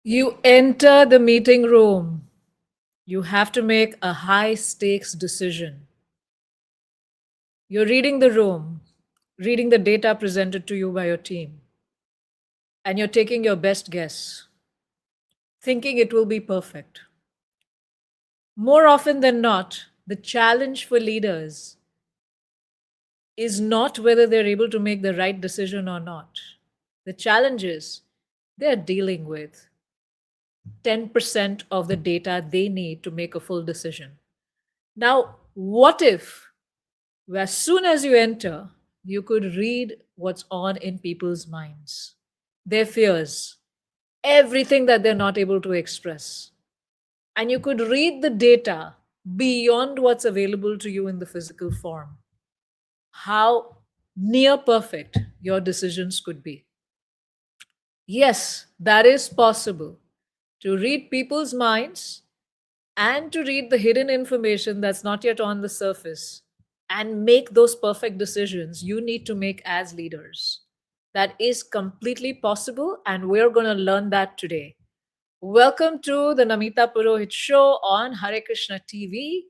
You enter the meeting room. You have to make a high stakes decision. You're reading the room, reading the data presented to you by your team, and you're taking your best guess, thinking it will be perfect. More often than not, the challenge for leaders is not whether they're able to make the right decision or not. The challenge is they're dealing with 10% of the data they need to make a full decision. Now, what if, as soon as you enter, you could read what's on in people's minds, their fears, everything that they're not able to express, and you could read the data beyond what's available to you in the physical form? How near perfect your decisions could be. Yes, that is possible. To read people's minds and to read the hidden information that's not yet on the surface and make those perfect decisions you need to make as leaders. That is completely possible, and we're going to learn that today. Welcome to the Namita Purohit show on Hare Krishna TV.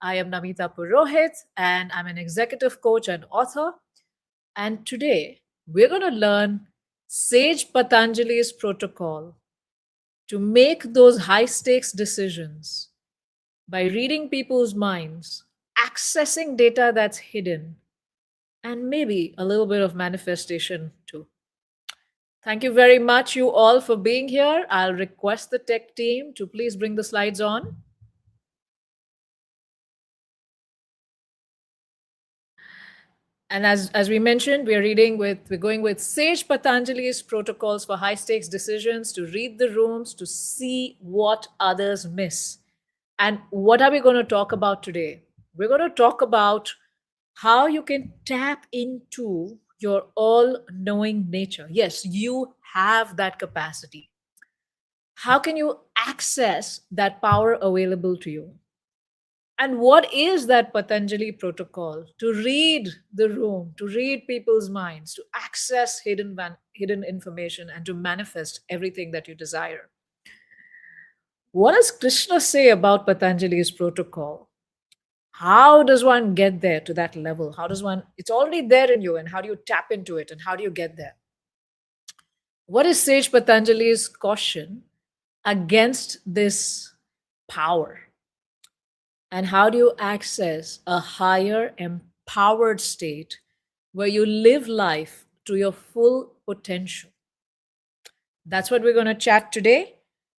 I am Namita Purohit, and I'm an executive coach and author. And today we're going to learn Sage Patanjali's protocol to make those high stakes decisions by reading people's minds, accessing data that's hidden, and maybe a little bit of manifestation too. Thank you very much, you all, for being here. I'll request the tech team to please bring the slides on. And as we mentioned, we're going with Sage Patanjali's protocols for high stakes decisions, to read the rooms, to see what others miss. And what are we going to talk about today? We're going to talk about how you can tap into your all-knowing nature. Yes, you have that capacity. How can you access that power available to you? And what is that Patanjali protocol? To read the room, to read people's minds, to access hidden information, and to manifest everything that you desire. What does Krishna say about Patanjali's protocol? How does one get there to that level? How does one, it's already there in you, and how do you tap into it, and how do you get there? What is Sage Patanjali's caution against this power? And how do you access a higher empowered state where you live life to your full potential? That's what we're going to chat today.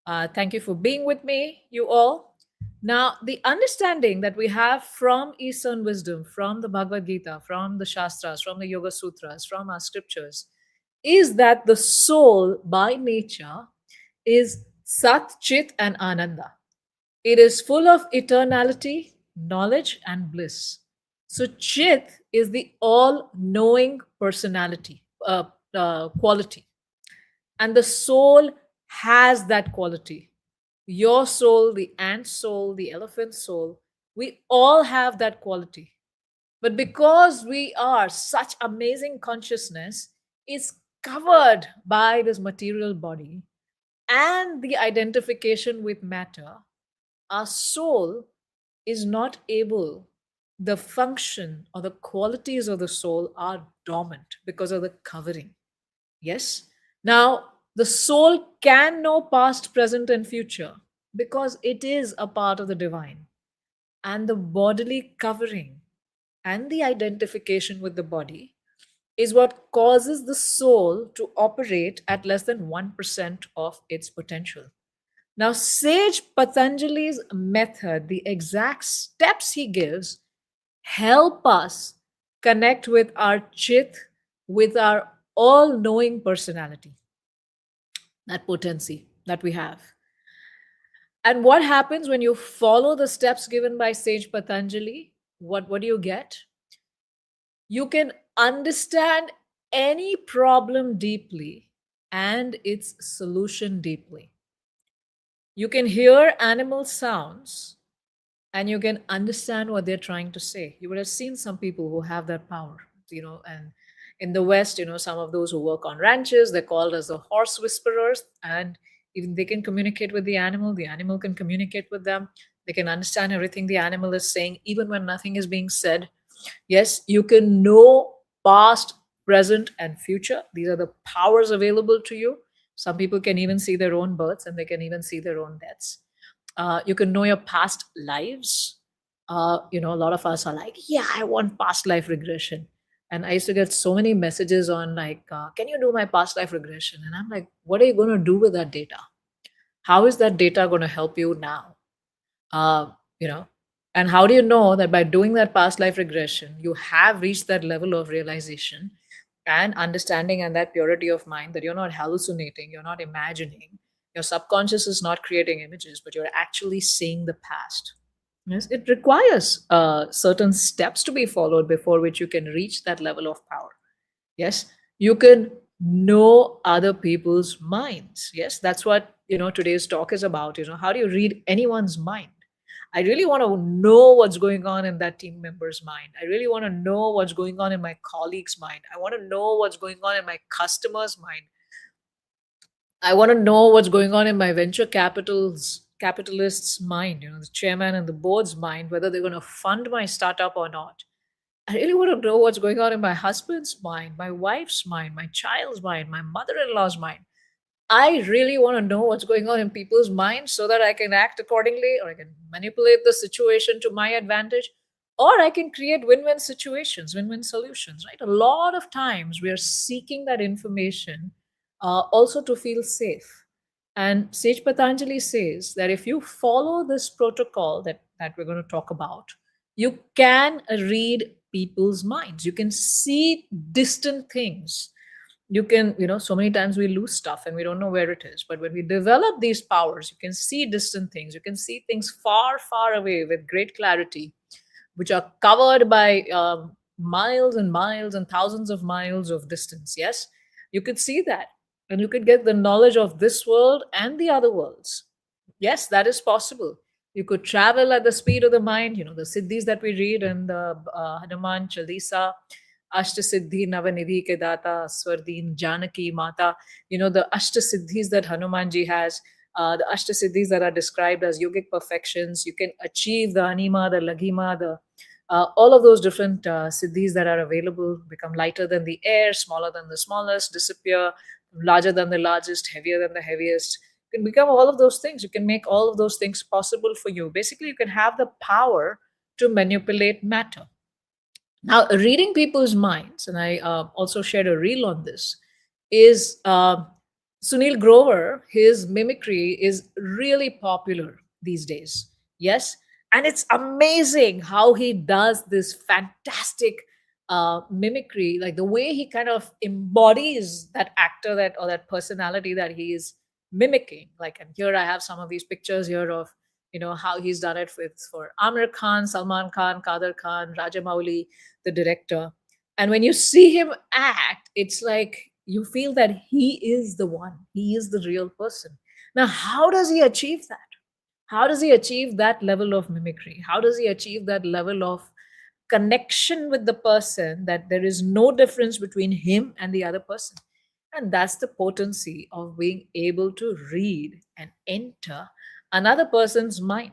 Thank you for being with me, you all. Now, the understanding that we have from Eastern wisdom, from the Bhagavad Gita, from the Shastras, from the Yoga Sutras, from our scriptures, is that the soul by nature is Sat, Chit, and Ananda. It is full of eternality, knowledge, and bliss. So, Chit is the all knowing personality, quality. And the soul has that quality. Your soul, the ant soul, the elephant soul, we all have that quality. But because we are such amazing consciousness, it's covered by this material body and the identification with matter. Our soul is not able, the function or the qualities of the soul are dormant because of the covering. Yes? Now, the soul can know past, present, and future because it is a part of the divine. And the bodily covering and the identification with the body is what causes the soul to operate at less than 1% of its potential. Now, Sage Patanjali's method, the exact steps he gives, help us connect with our Chit, with our all knowing personality, that potency that we have. And what happens when you follow the steps given by Sage Patanjali? What do you get? You can understand any problem deeply and its solution deeply. You can hear animal sounds and you can understand what they're trying to say. You would have seen some people who have that power, and in the West, some of those who work on ranches, they're called as the horse whisperers. And Even they can communicate with the animal can communicate with them. They can understand everything the animal is saying, even when nothing is being said. Yes, you can know past, present, and future. These are the powers available to you. Some people can even see their own births and they can even see their own deaths. You can know your past lives. A lot of us are like, yeah, I want past life regression. And I used to get so many messages on like, can you do my past life regression? And I'm like, what are you going to do with that data? How is that data going to help you now? uh, you know and how do you know that by doing that past life regression you have reached that level of realization and understanding and that purity of mind that you're not hallucinating, you're not imagining, your subconscious is not creating images, but you're actually seeing the past. Yes, it requires certain steps to be followed before which you can reach that level of power. Yes, you can know other people's minds. Yes, that's what today's talk is about. How do you read anyone's mind? I really want to know what's going on in that team member's mind. I really want to know what's going on in my colleague's mind. I want to know what's going on in my customer's mind. I want to know what's going on in my venture capitalist's mind, the chairman and the board's mind, whether they're going to fund my startup or not. I really want to know what's going on in my husband's mind, my wife's mind, my child's mind, my mother-in-law's mind. I really want to know what's going on in people's minds so that I can act accordingly, or I can manipulate the situation to my advantage, or I can create win-win situations, win-win solutions, right? A lot of times we are seeking that information also to feel safe. And Sage Patanjali says that if you follow this protocol that we're going to talk about, you can read people's minds. You can see distant things. You can, so many times we lose stuff and we don't know where it is. But when we develop these powers, you can see distant things. You can see things far, far away with great clarity, which are covered by miles and miles and thousands of miles of distance. Yes, you could see that. And you could get the knowledge of this world and the other worlds. Yes, that is possible. You could travel at the speed of the mind. The siddhis that we read in the Hanuman Chalisa, Ashta Siddhi Navanidhi Ke Data, Swardin Janaki Mata, the Ashta Siddhis that Hanumanji has, the Ashta Siddhis that are described as yogic perfections. You can achieve the Anima, the Laghima, the all of those different siddhis that are available, become lighter than the air, smaller than the smallest, disappear, larger than the largest, heavier than the heaviest. You can become all of those things. You can make all of those things possible for you. Basically, you can have the power to manipulate matter. Now, reading people's minds, and I also shared a reel on this, is Sunil Grover. His mimicry is really popular these days. Yes. And it's amazing how he does this fantastic mimicry, like the way he kind of embodies that actor that or that personality that he is mimicking. Like, and here I have some of these pictures here of how he's done it for Amir Khan, Salman Khan, Kader Khan, Rajamouli, the director. And when you see him act, it's like you feel that he is the one, he is the real person. Now, how does he achieve that? How does he achieve that level of mimicry? How does he achieve that level of connection with the person that there is no difference between him and the other person? And that's the potency of being able to read and enter another person's mind.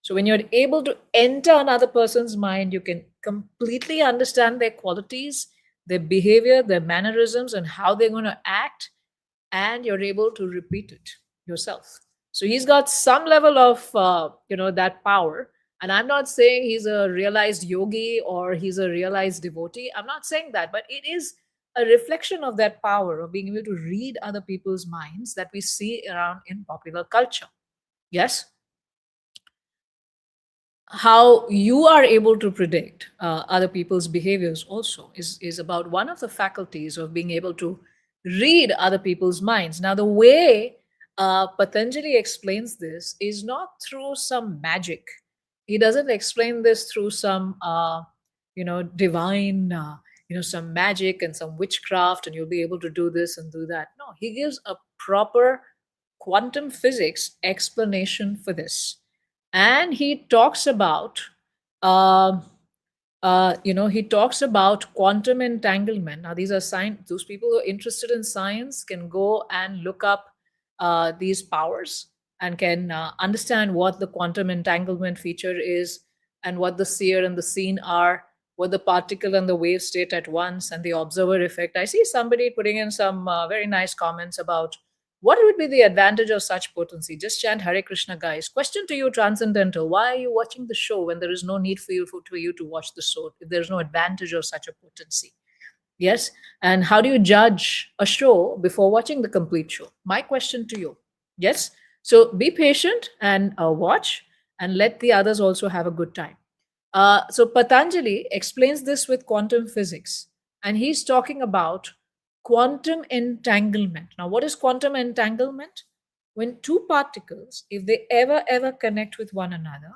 So, when you're able to enter another person's mind, you can completely understand their qualities, their behavior, their mannerisms, and how they're going to act, and you're able to repeat it yourself. So he's got some level of that power. And I'm not saying he's a realized yogi or he's a realized devotee. I'm not saying that, but it is a reflection of that power of being able to read other people's minds that we see around in popular culture. Yes, how you are able to predict other people's behaviors also is about one of the faculties of being able to read other people's minds. Now, the way Patanjali explains this is not through some magic. He doesn't explain this through some divine some magic and some witchcraft and you'll be able to do this and do that. No, he gives a proper quantum physics explanation for this. And he talks about he talks about quantum entanglement. Now, these are science. Those people who are interested in science can go and look up these powers and can understand what the quantum entanglement feature is, and what the seer and the seen are, what the particle and the wave state at once, and the observer effect. I see somebody putting in some very nice comments about what would be the advantage of such potency. Just chant Hare Krishna, guys. Question to you, Transcendental. Why are you watching the show when there is no need for you to watch the show, if there's no advantage of such a potency? Yes. And how do you judge a show before watching the complete show? My question to you. Yes. So be patient and watch, and let the others also have a good time. So Patanjali explains this with quantum physics, and he's talking about quantum entanglement. Now, what is quantum entanglement? When two particles, if they ever connect with one another,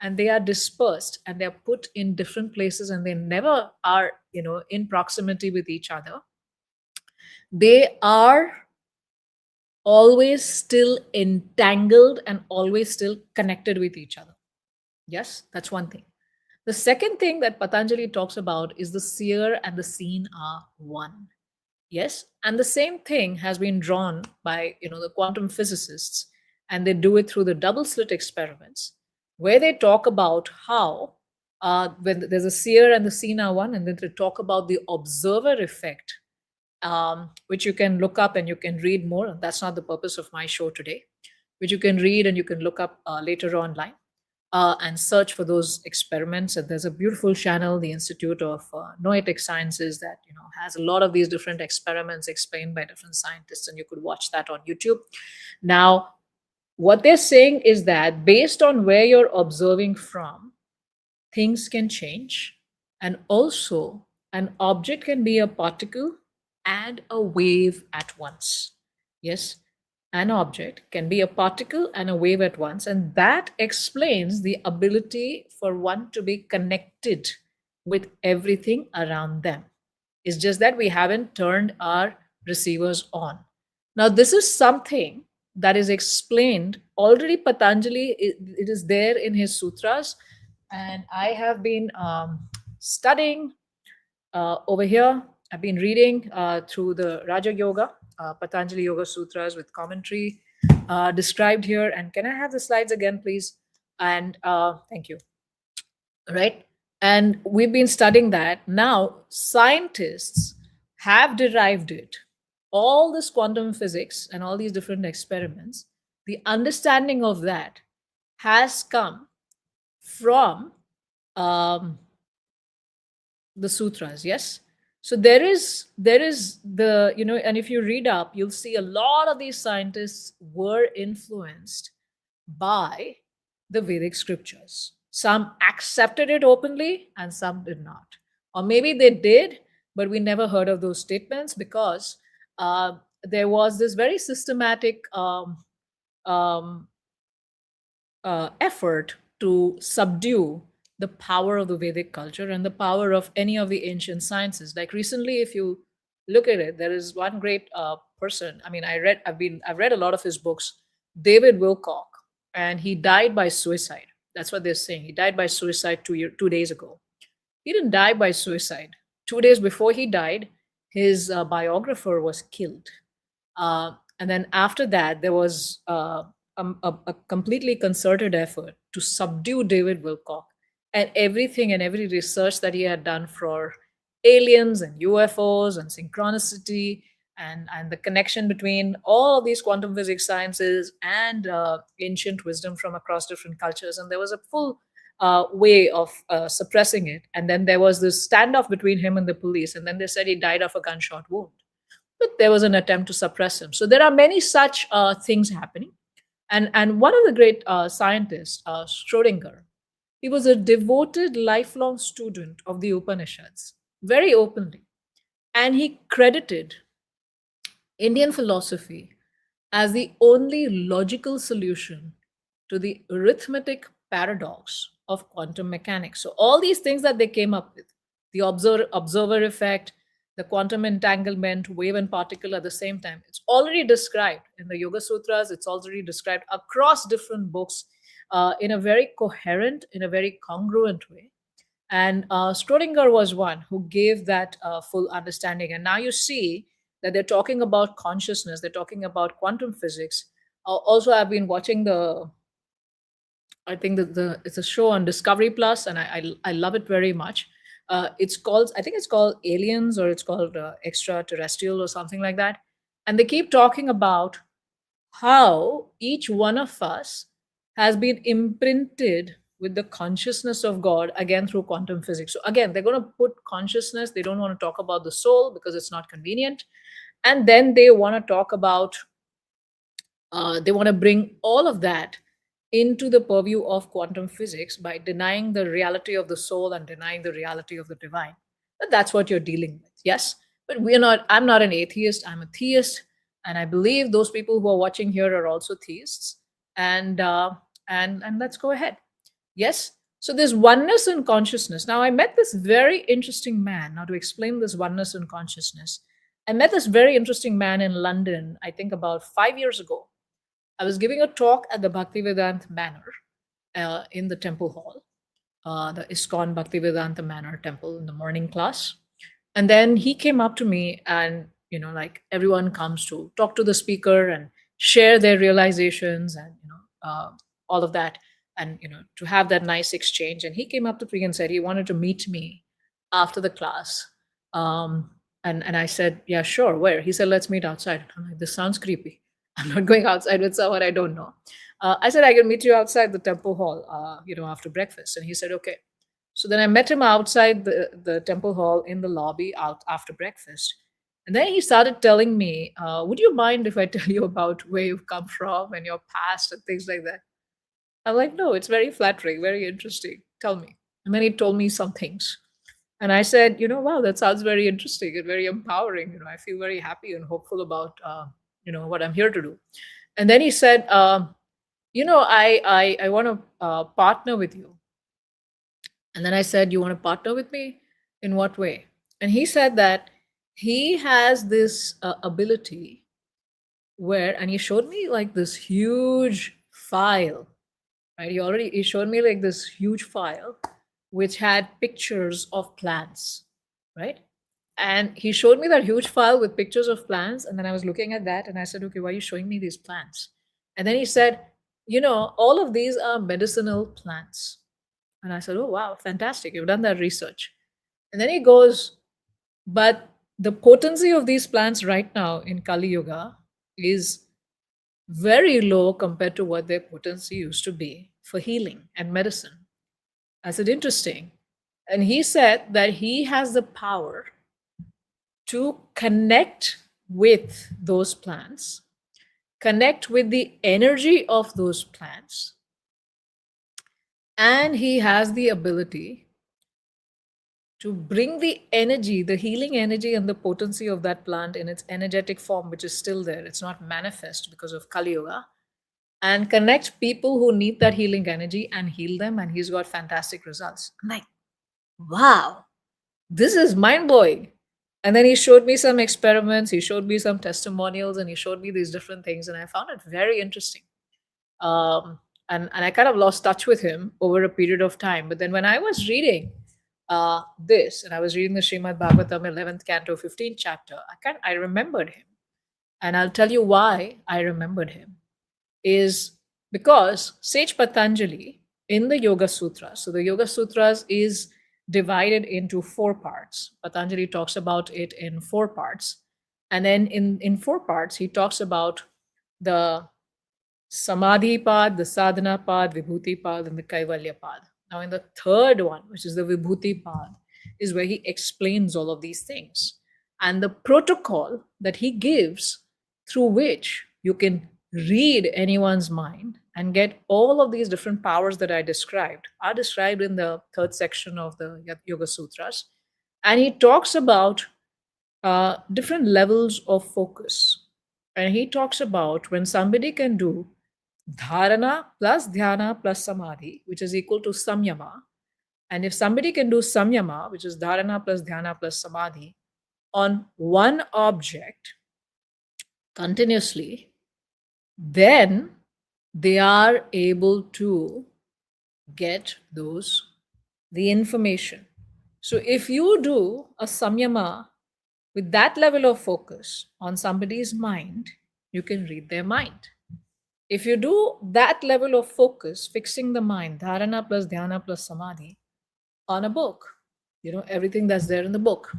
and they are dispersed and they are put in different places, and they never are, in proximity with each other, they are always still entangled and always still connected with each other. Yes, that's one thing. The second thing that Patanjali talks about is the seer and the seen are one. Yes, and the same thing has been drawn by the quantum physicists, and they do it through the double slit experiments, where they talk about how when there's a seer and the seen are one, and then they talk about the observer effect, which you can look up and you can read more. That's not the purpose of my show today, which you can read and you can look up later online. And search for those experiments. And there's a beautiful channel, the Institute of Noetic Sciences, that has a lot of these different experiments explained by different scientists, and you could watch that on YouTube. Now, what they're saying is that based on where you're observing from, things can change, and also an object can be a particle and a wave at once. Yes, an object can be a particle and a wave at once, and that explains the ability for one to be connected with everything around them. It's just that we haven't turned our receivers on. Now, this is something that is explained already. Patanjali, it is there in his sutras, and I have been studying over here. I've been reading through the Raja Yoga, Patanjali Yoga Sutras with commentary described here. And can I have the slides again, please? And thank you. Right. And we've been studying that. Now, scientists have derived it. All this quantum physics and all these different experiments, the understanding of that has come from the sutras. Yes. So there is the and if you read up, you'll see a lot of these scientists were influenced by the Vedic scriptures. Some accepted it openly and some did not, or maybe they did, but we never heard of those statements, because there was this very systematic effort to subdue the power of the Vedic culture and the power of any of the ancient sciences. Like recently, if you look at it, there is one great person. I mean, I've read a lot of his books. David Wilcock, and he died by suicide. That's what they're saying. He died by suicide 2 days ago. He didn't die by suicide. 2 days before he died, his biographer was killed. And then after that, there was a completely concerted effort to subdue David Wilcock, and everything and every research that he had done for aliens and UFOs and synchronicity and the connection between all of these quantum physics sciences and ancient wisdom from across different cultures. And there was a full way of suppressing it. And then there was this standoff between him and the police. And then they said he died of a gunshot wound. But there was an attempt to suppress him. So there are many such things happening. And one of the great scientists, Schrodinger, he was a devoted lifelong student of the Upanishads, very openly. And he credited Indian philosophy as the only logical solution to the arithmetic paradox of quantum mechanics. So all these things that they came up with, the observer effect, the quantum entanglement, wave and particle at the same time, it's already described in the Yoga Sutras. It's already described across different books in a very coherent, in a very congruent way. And Schrodinger was one who gave that full understanding. And now you see that they're talking about consciousness, they're talking about quantum physics. Also, I've been watching I think that it's a show on Discovery Plus, and I love it very much. It's called, I think it's called Aliens, or it's called Extraterrestrial or something like that. And they keep talking about how each one of us has been imprinted with the consciousness of God, again through quantum physics. So again, they're going to put consciousness. They don't want to talk about the soul because it's not convenient, and then they want to talk about they want to bring all of that into the purview of quantum physics by denying the reality of the soul and denying the reality of the divine. But that's what you're dealing with, yes. But we're not. I'm not an atheist. I'm a theist, and I believe those people who are watching here are also theists. And let's go ahead. Yes. So there's oneness in consciousness. Now I met this very interesting man. Now to explain this oneness in consciousness, I met this very interesting man in London. I think about 5 years ago. I was giving a talk at the Bhaktivedanta Manor in the temple hall, the ISKCON Bhaktivedanta Manor temple, in the morning class. And then he came up to me, and, like everyone comes to talk to the speaker and share their realizations and, all of that. And, to have that nice exchange. And he came up to me and said he wanted to meet me after the class. And I said, yeah, sure. Where? He said, let's meet outside. I'm like, this sounds creepy. I'm not going outside with someone I don't know. I said, I can meet you outside the temple hall, after breakfast. And he said, okay. So then I met him outside the temple hall in the lobby out after breakfast. And then he started telling me, would you mind if I tell you about where you've come from and your past and things like that? I'm like, no, it's very flattering, very interesting. Tell me. And then he told me some things. And I said, wow, that sounds very interesting and very empowering. I feel very happy and hopeful about, what I'm here to do. And then he said, I want to partner with you. And then I said, you want to partner with me? In what way? And he said that he has this ability where, and he showed me like this huge file, right? He showed me like this huge file which had pictures of plants, right? And he showed me that huge file with pictures of plants. And then I was looking at that and I said, okay, why are you showing me these plants? And then he said, all of these are medicinal plants. And I said, oh, wow, fantastic. You've done that research. And then he goes, but the potency of these plants right now in Kali Yuga is very low compared to what their potency used to be for healing and medicine. I said, interesting. And he said that he has the power to connect with those plants, connect with the energy of those plants, and he has the ability to bring the energy, the healing energy and the potency of that plant in its energetic form, which is still there. It's not manifest because of Kali Yuga, and connect people who need that healing energy and heal them. And he's got fantastic results. I'm like, wow, this is mind blowing. And then he showed me some experiments, he showed me some testimonials, and he showed me these different things. And I found it very interesting. And I kind of lost touch with him over a period of time. But then when I was reading this, and I was reading the Srimad Bhagavatam 11th Canto 15th chapter, I remembered him. And I'll tell you why I remembered him. Is because Sage Patanjali in the Yoga Sutras, so the Yoga Sutras is divided into 4 parts. Patanjali talks about it in 4 parts. And then in 4 parts, he talks about the Samadhi Pad, the Sadhana Pad, Vibhuti Pad, and the Kaivalya Pad. Now, in the 3rd one, which is the Vibhuti Pad, is where he explains all of these things. And the protocol that he gives through which you can read anyone's mind and get all of these different powers that I described are described in the 3rd section of the Yoga Sutras. And he talks about different levels of focus. And he talks about when somebody can do Dharana plus Dhyana plus Samadhi, which is equal to Samyama. And if somebody can do Samyama, which is Dharana plus Dhyana plus Samadhi, on one object continuously, then they are able to get the information. So if you do a Samyama With that level of focus on somebody's mind, you can read their mind. If you do that level of focus, fixing the mind, dharana plus dhyana plus samadhi, on a book, everything that's there in the book.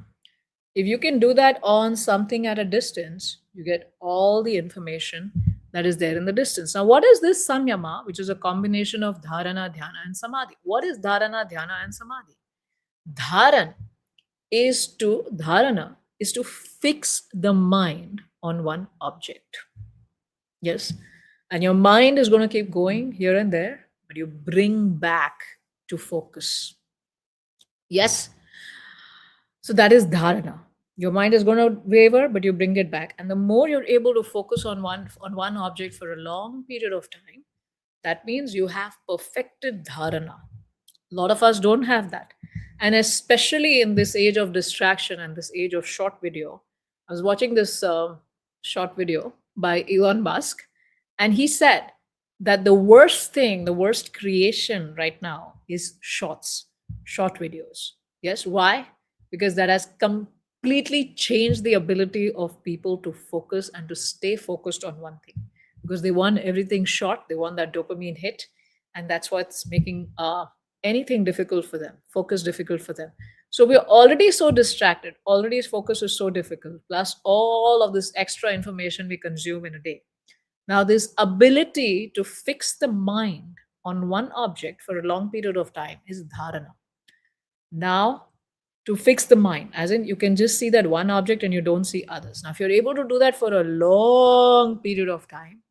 If you can do that on something at a distance, you get all the information that is there in the distance. Now, what is this samyama, which is a combination of dharana, dhyana, and samadhi? What is dharana, dhyana, and samadhi? Dharana is to fix the mind on one object. Yes. And your mind is going to keep going here and there, but you bring back to focus. Yes. So that is dharana. Your mind is going to waver, but you bring it back. And the more you're able to focus on one object for a long period of time, that means you have perfected dharana. A lot of us don't have that. And especially in this age of distraction and this age of short video, I was watching this short video by Elon Musk, and he said that the worst thing, the worst creation right now is short videos. Yes, why? Because that has completely changed the ability of people to focus and to stay focused on one thing. Because they want everything short, they want that dopamine hit, and that's what's making anything difficult for them, focus difficult for them. So we're already so distracted, already focus is so difficult, plus all of this extra information we consume in a day. Now, this ability to fix the mind on one object for a long period of time is dharana. Now, to fix the mind, as in you can just see that one object and you don't see others. Now, if you're able to do that for a long period of time,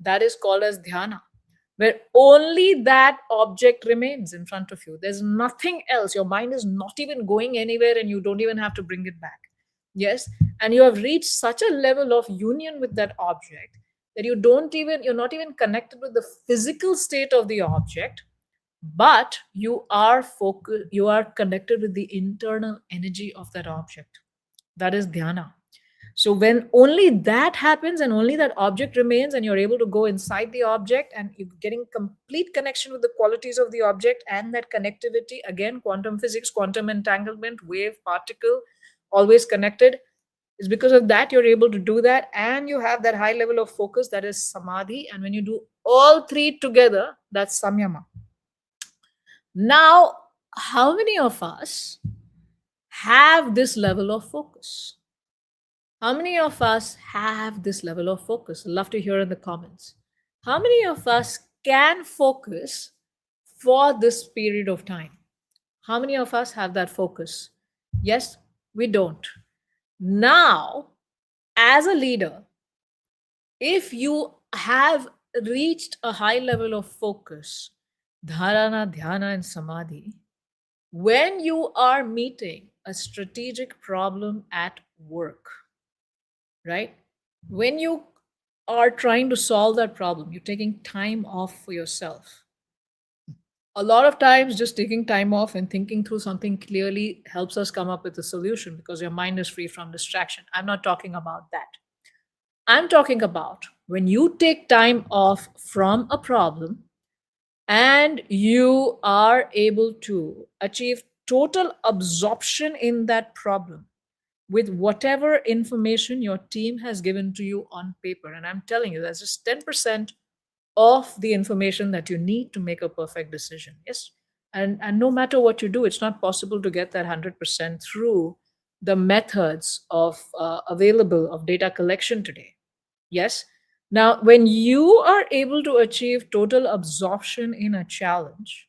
that is called as dhyana, where only that object remains in front of you. There's nothing else. Your mind is not even going anywhere and you don't even have to bring it back. Yes. And you have reached such a level of union with that object that you're not even connected with the physical state of the object, but you are connected with the internal energy of that object. That is dhyana. So when only that happens and only that object remains and you're able to go inside the object and you're getting complete connection with the qualities of the object and that connectivity, again, quantum physics, quantum entanglement, wave, particle, always connected, is because of that you're able to do that, and you have that high level of focus, that is samadhi. And when you do all three together, that's samyama. Now, how many of us have this level of focus? How many of us have this level of focus? I'd love to hear in the comments. How many of us can focus for this period of time? How many of us have that focus? Yes, we don't. Now, as a leader, if you have reached a high level of focus, dharana, dhyana, and samadhi, when you are meeting a strategic problem at work, right? When you are trying to solve that problem, you're taking time off for yourself. A lot of times, just taking time off and thinking through something clearly helps us come up with a solution because your mind is free from distraction. I'm not talking about that. I'm talking about when you take time off from a problem and you are able to achieve total absorption in that problem with whatever information your team has given to you on paper. And I'm telling you, that's just 10% of the information that you need to make a perfect decision. Yes. And no matter what you do, it's not possible to get that 100% through the methods of available of data collection today. Yes. Now, when you are able to achieve total absorption in a challenge,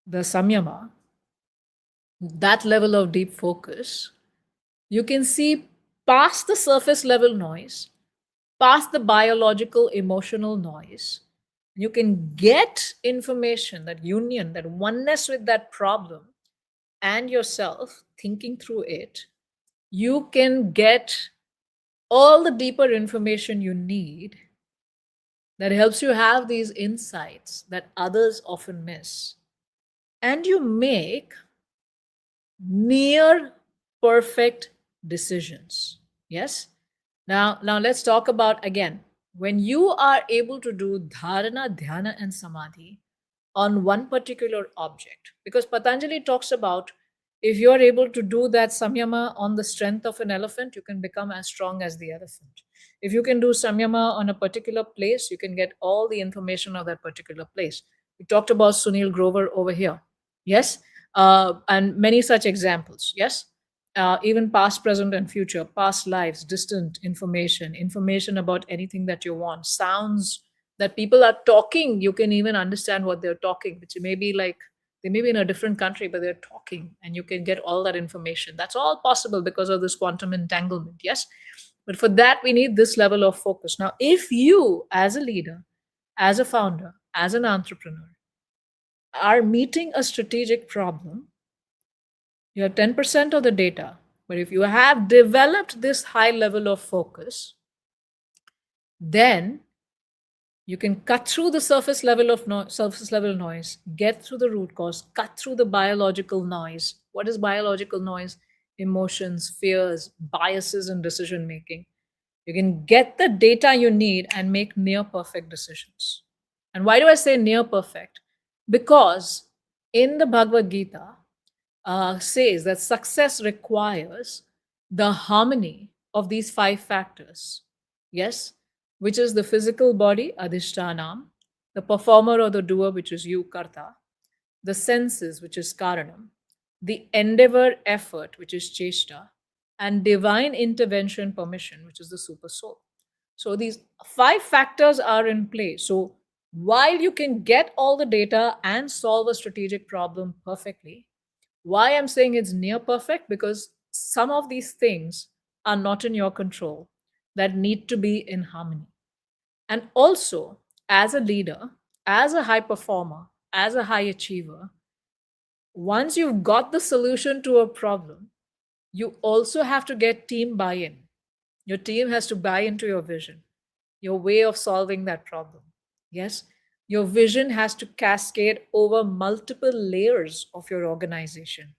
the samyama, that level of deep focus, you can see past the surface level noise, past the biological emotional noise. You can get information, that union, that oneness with that problem and yourself, thinking through it. You can get all the deeper information you need that helps you have these insights that others often miss. And you make near perfect decisions. Yes? Now let's talk about, again, when you are able to do dharana, dhyana, and samadhi on one particular object, because Patanjali talks about If you are able to do that samyama on the strength of an elephant, you can become as strong as the elephant. If you can do samyama on a particular place, you can get all the information of that particular place. We talked about Sunil Grover over here. Yes. And many such examples. Yes. Even past, present, and future, past lives, distant information, information about anything that you want, sounds that people are talking, you can even understand what they're talking, which may be like they may be in a different country, but they're talking, and you can get all that information. That's all possible because of this quantum entanglement. Yes. But for that, we need this level of focus. Now, if you, as a leader, as a founder, as an entrepreneur, are meeting a strategic problem, you have 10% of the data. But if you have developed this high level of focus, then you can cut through the surface level of surface level noise, get through the root cause, cut through the biological noise. What is biological noise? Emotions, fears, biases in decision making. You can get the data you need and make near perfect decisions. And why do I say near perfect? Because in the Bhagavad Gita says that success requires the harmony of these 5 factors. Yes, which is the physical body, adhishtanam, the performer or the doer, which is you, karta, the senses, which is karanam, the endeavor, effort, which is cheshta, and divine intervention, permission, which is the super soul. So these 5 factors are in play. So while you can get all the data and solve a strategic problem perfectly, why I'm saying it's near perfect? Because some of these things are not in your control that need to be in harmony. And also, as a leader, as a high performer, as a high achiever, once you've got the solution to a problem, you also have to get team buy in. Your team has to buy into your vision, your way of solving that problem. Yes, your vision has to cascade over multiple layers of your organization.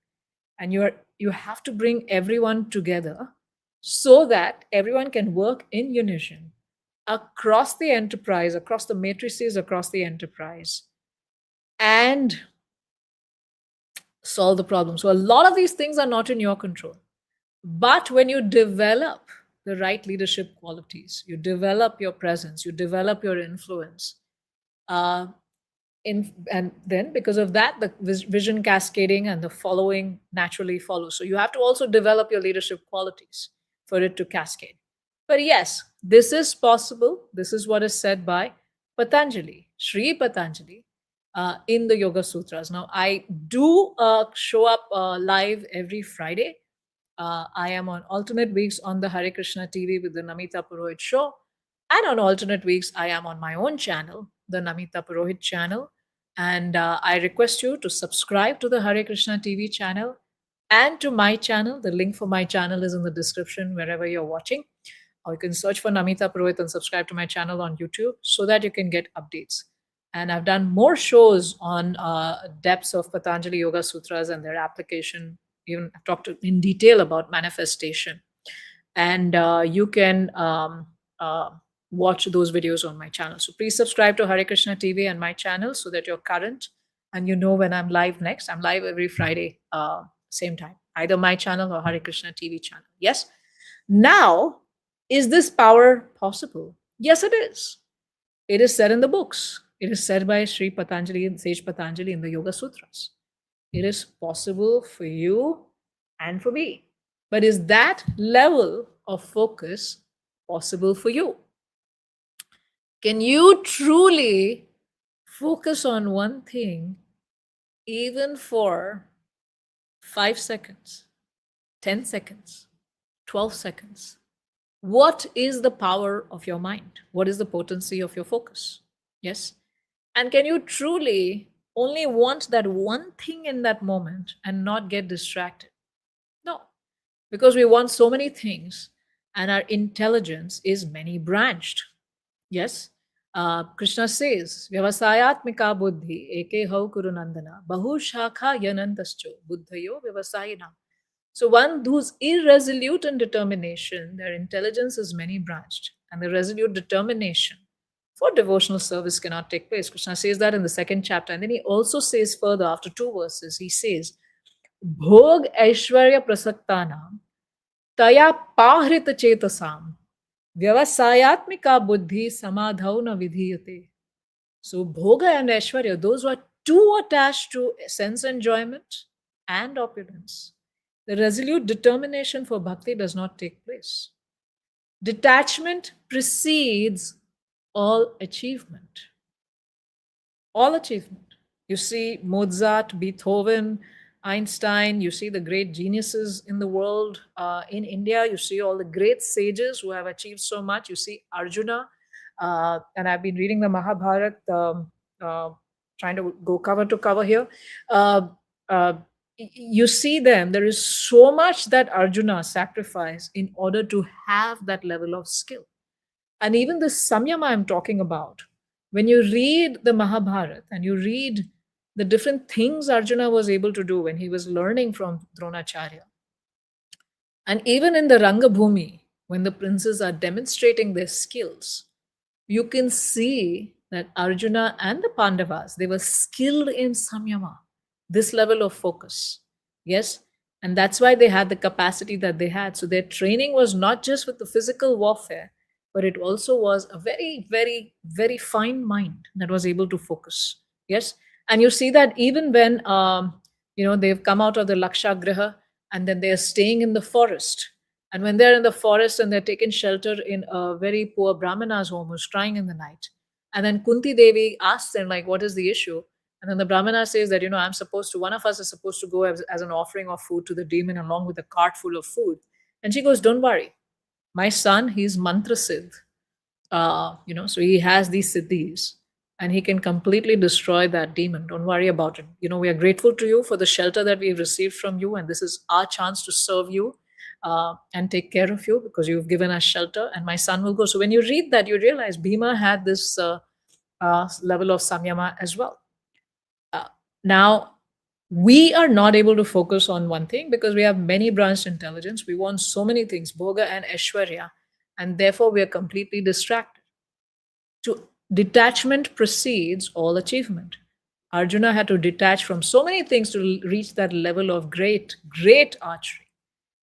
And you have to bring everyone together so that everyone can work in unison across the enterprise, across the matrices, across the enterprise, and solve the problem. So a lot of these things are not in your control. But when you develop the right leadership qualities, you develop your presence, you develop your influence, uh, and then because of that, the vision cascading and the following naturally follows. So you have to also develop your leadership qualities for it to cascade. But yes, this is possible. This is what is said by Patanjali, Sri Patanjali, in the Yoga Sutras. Now, I do show up live every Friday. I am on alternate weeks on the Hare Krishna TV with the Namita Purohit show. And on alternate weeks, I am on my own channel, the Namita Purohit channel. And I request you to subscribe to the Hare Krishna TV channel and to my channel. The link for my channel is in the description wherever you're watching. Or you can search for Namita Purohit and subscribe to my channel on YouTube so that you can get updates. And I've done more shows on depths of Patanjali Yoga Sutras and their application. Even I've talked in detail about manifestation. And you can watch those videos on my channel. So please subscribe to Hare Krishna TV and my channel so that you're current and you know when I'm live next. I'm live every Friday, same time, either my channel or Hare Krishna TV channel. Yes. Now, is this power possible? Yes, it is. It is said in the books. It is said by Sri Patanjali and Sage Patanjali in the Yoga Sutras. It is possible for you and for me. But is that level of focus possible for you? Can you truly focus on one thing even for 5 seconds, 10 seconds, 12 seconds? What is the power of your mind? What is the potency of your focus? Yes. And can you truly only want that one thing in that moment and not get distracted? No, because we want so many things and our intelligence is many branched. Yes. Krishna says, Vyavasayatmika buddhi eke hau kurunandana bahu shakha yanantascho buddhayo vyavasayinam. So one who's irresolute in determination, their intelligence is many branched, and the resolute determination for devotional service cannot take place. Krishna says that in the 2nd chapter. And then he also says further, after 2 verses, he says, Bhog Aishwarya Prasaktanam Taya Pahrit Chetasam Vyavasayatmika Buddhi Samadhauna Vidhiyate. So, Bhoga and Aishwarya, those who are too attached to sense enjoyment and opulence, the resolute determination for bhakti does not take place. Detachment precedes all achievement. All achievement. You see Mozart, Beethoven, Einstein, you see the great geniuses in the world. In India, you see all the great sages who have achieved so much. You see Arjuna, and I've been reading the Mahabharata, uh, trying to go cover to cover here. Uh, uh, you see them, there is so much that Arjuna sacrificed in order to have that level of skill. And even the samyama I'm talking about, when you read the Mahabharata and you read the different things Arjuna was able to do when he was learning from Dronacharya, and even in the Rangabhumi, when the princes are demonstrating their skills, you can see that Arjuna and the Pandavas, they were skilled in samyama, this level of focus. Yes. And that's why they had the capacity that they had. So their training was not just with the physical warfare, but it also was a very, very, very fine mind that was able to focus. Yes. And you see that even when, they've come out of the Lakshagraha and then they're staying in the forest. And when they're in the forest and they're taking shelter in a very poor Brahmana's home who's crying in the night. And then Kunti Devi asks them, like, what is the issue? And then the Brahmana says that, one of us is supposed to go as an offering of food to the demon along with a cart full of food. And she goes, don't worry. My son, he's mantra siddh. So he has these siddhis and he can completely destroy that demon. Don't worry about it. We are grateful to you for the shelter that we've received from you. And this is our chance to serve you and take care of you because you've given us shelter. And my son will go. So when you read that, you realize Bhima had this level of samyama as well. Now, we are not able to focus on one thing because we have many branched intelligence. We want so many things, Bhoga and Aishwarya, and therefore we are completely distracted. To detachment precedes all achievement. Arjuna had to detach from so many things to reach that level of great, great archery,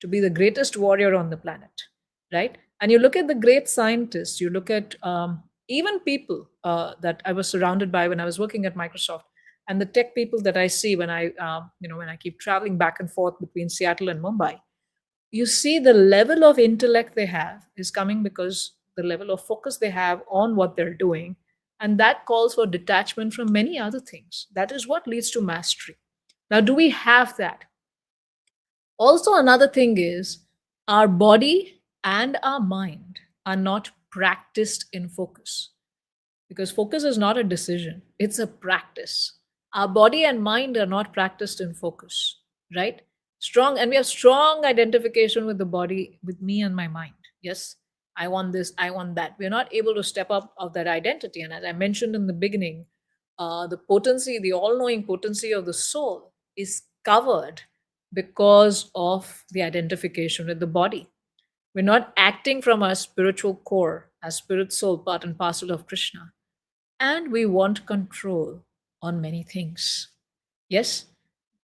to be the greatest warrior on the planet, right? And you look at the great scientists, you look at even people that I was surrounded by when I was working at Microsoft, and the tech people that I see when I keep traveling back and forth between Seattle and Mumbai, you see the level of intellect they have is coming because the level of focus they have on what they're doing, and that calls for detachment from many other things. That is what leads to mastery. Now, do we have that? Also, another thing is our body and our mind are not practiced in focus because focus is not a decision, it's a practice. Our body and mind are not practiced in focus, right? Strong, and we have strong identification with the body, with me and my mind. Yes, I want this, I want that. We're not able to step up of that identity. And as I mentioned in the beginning, the potency, the all knowing potency of the soul is covered because of the identification with the body. We're not acting from our spiritual core, our spirit soul, part and parcel of Krishna. And we want control on many things. Yes?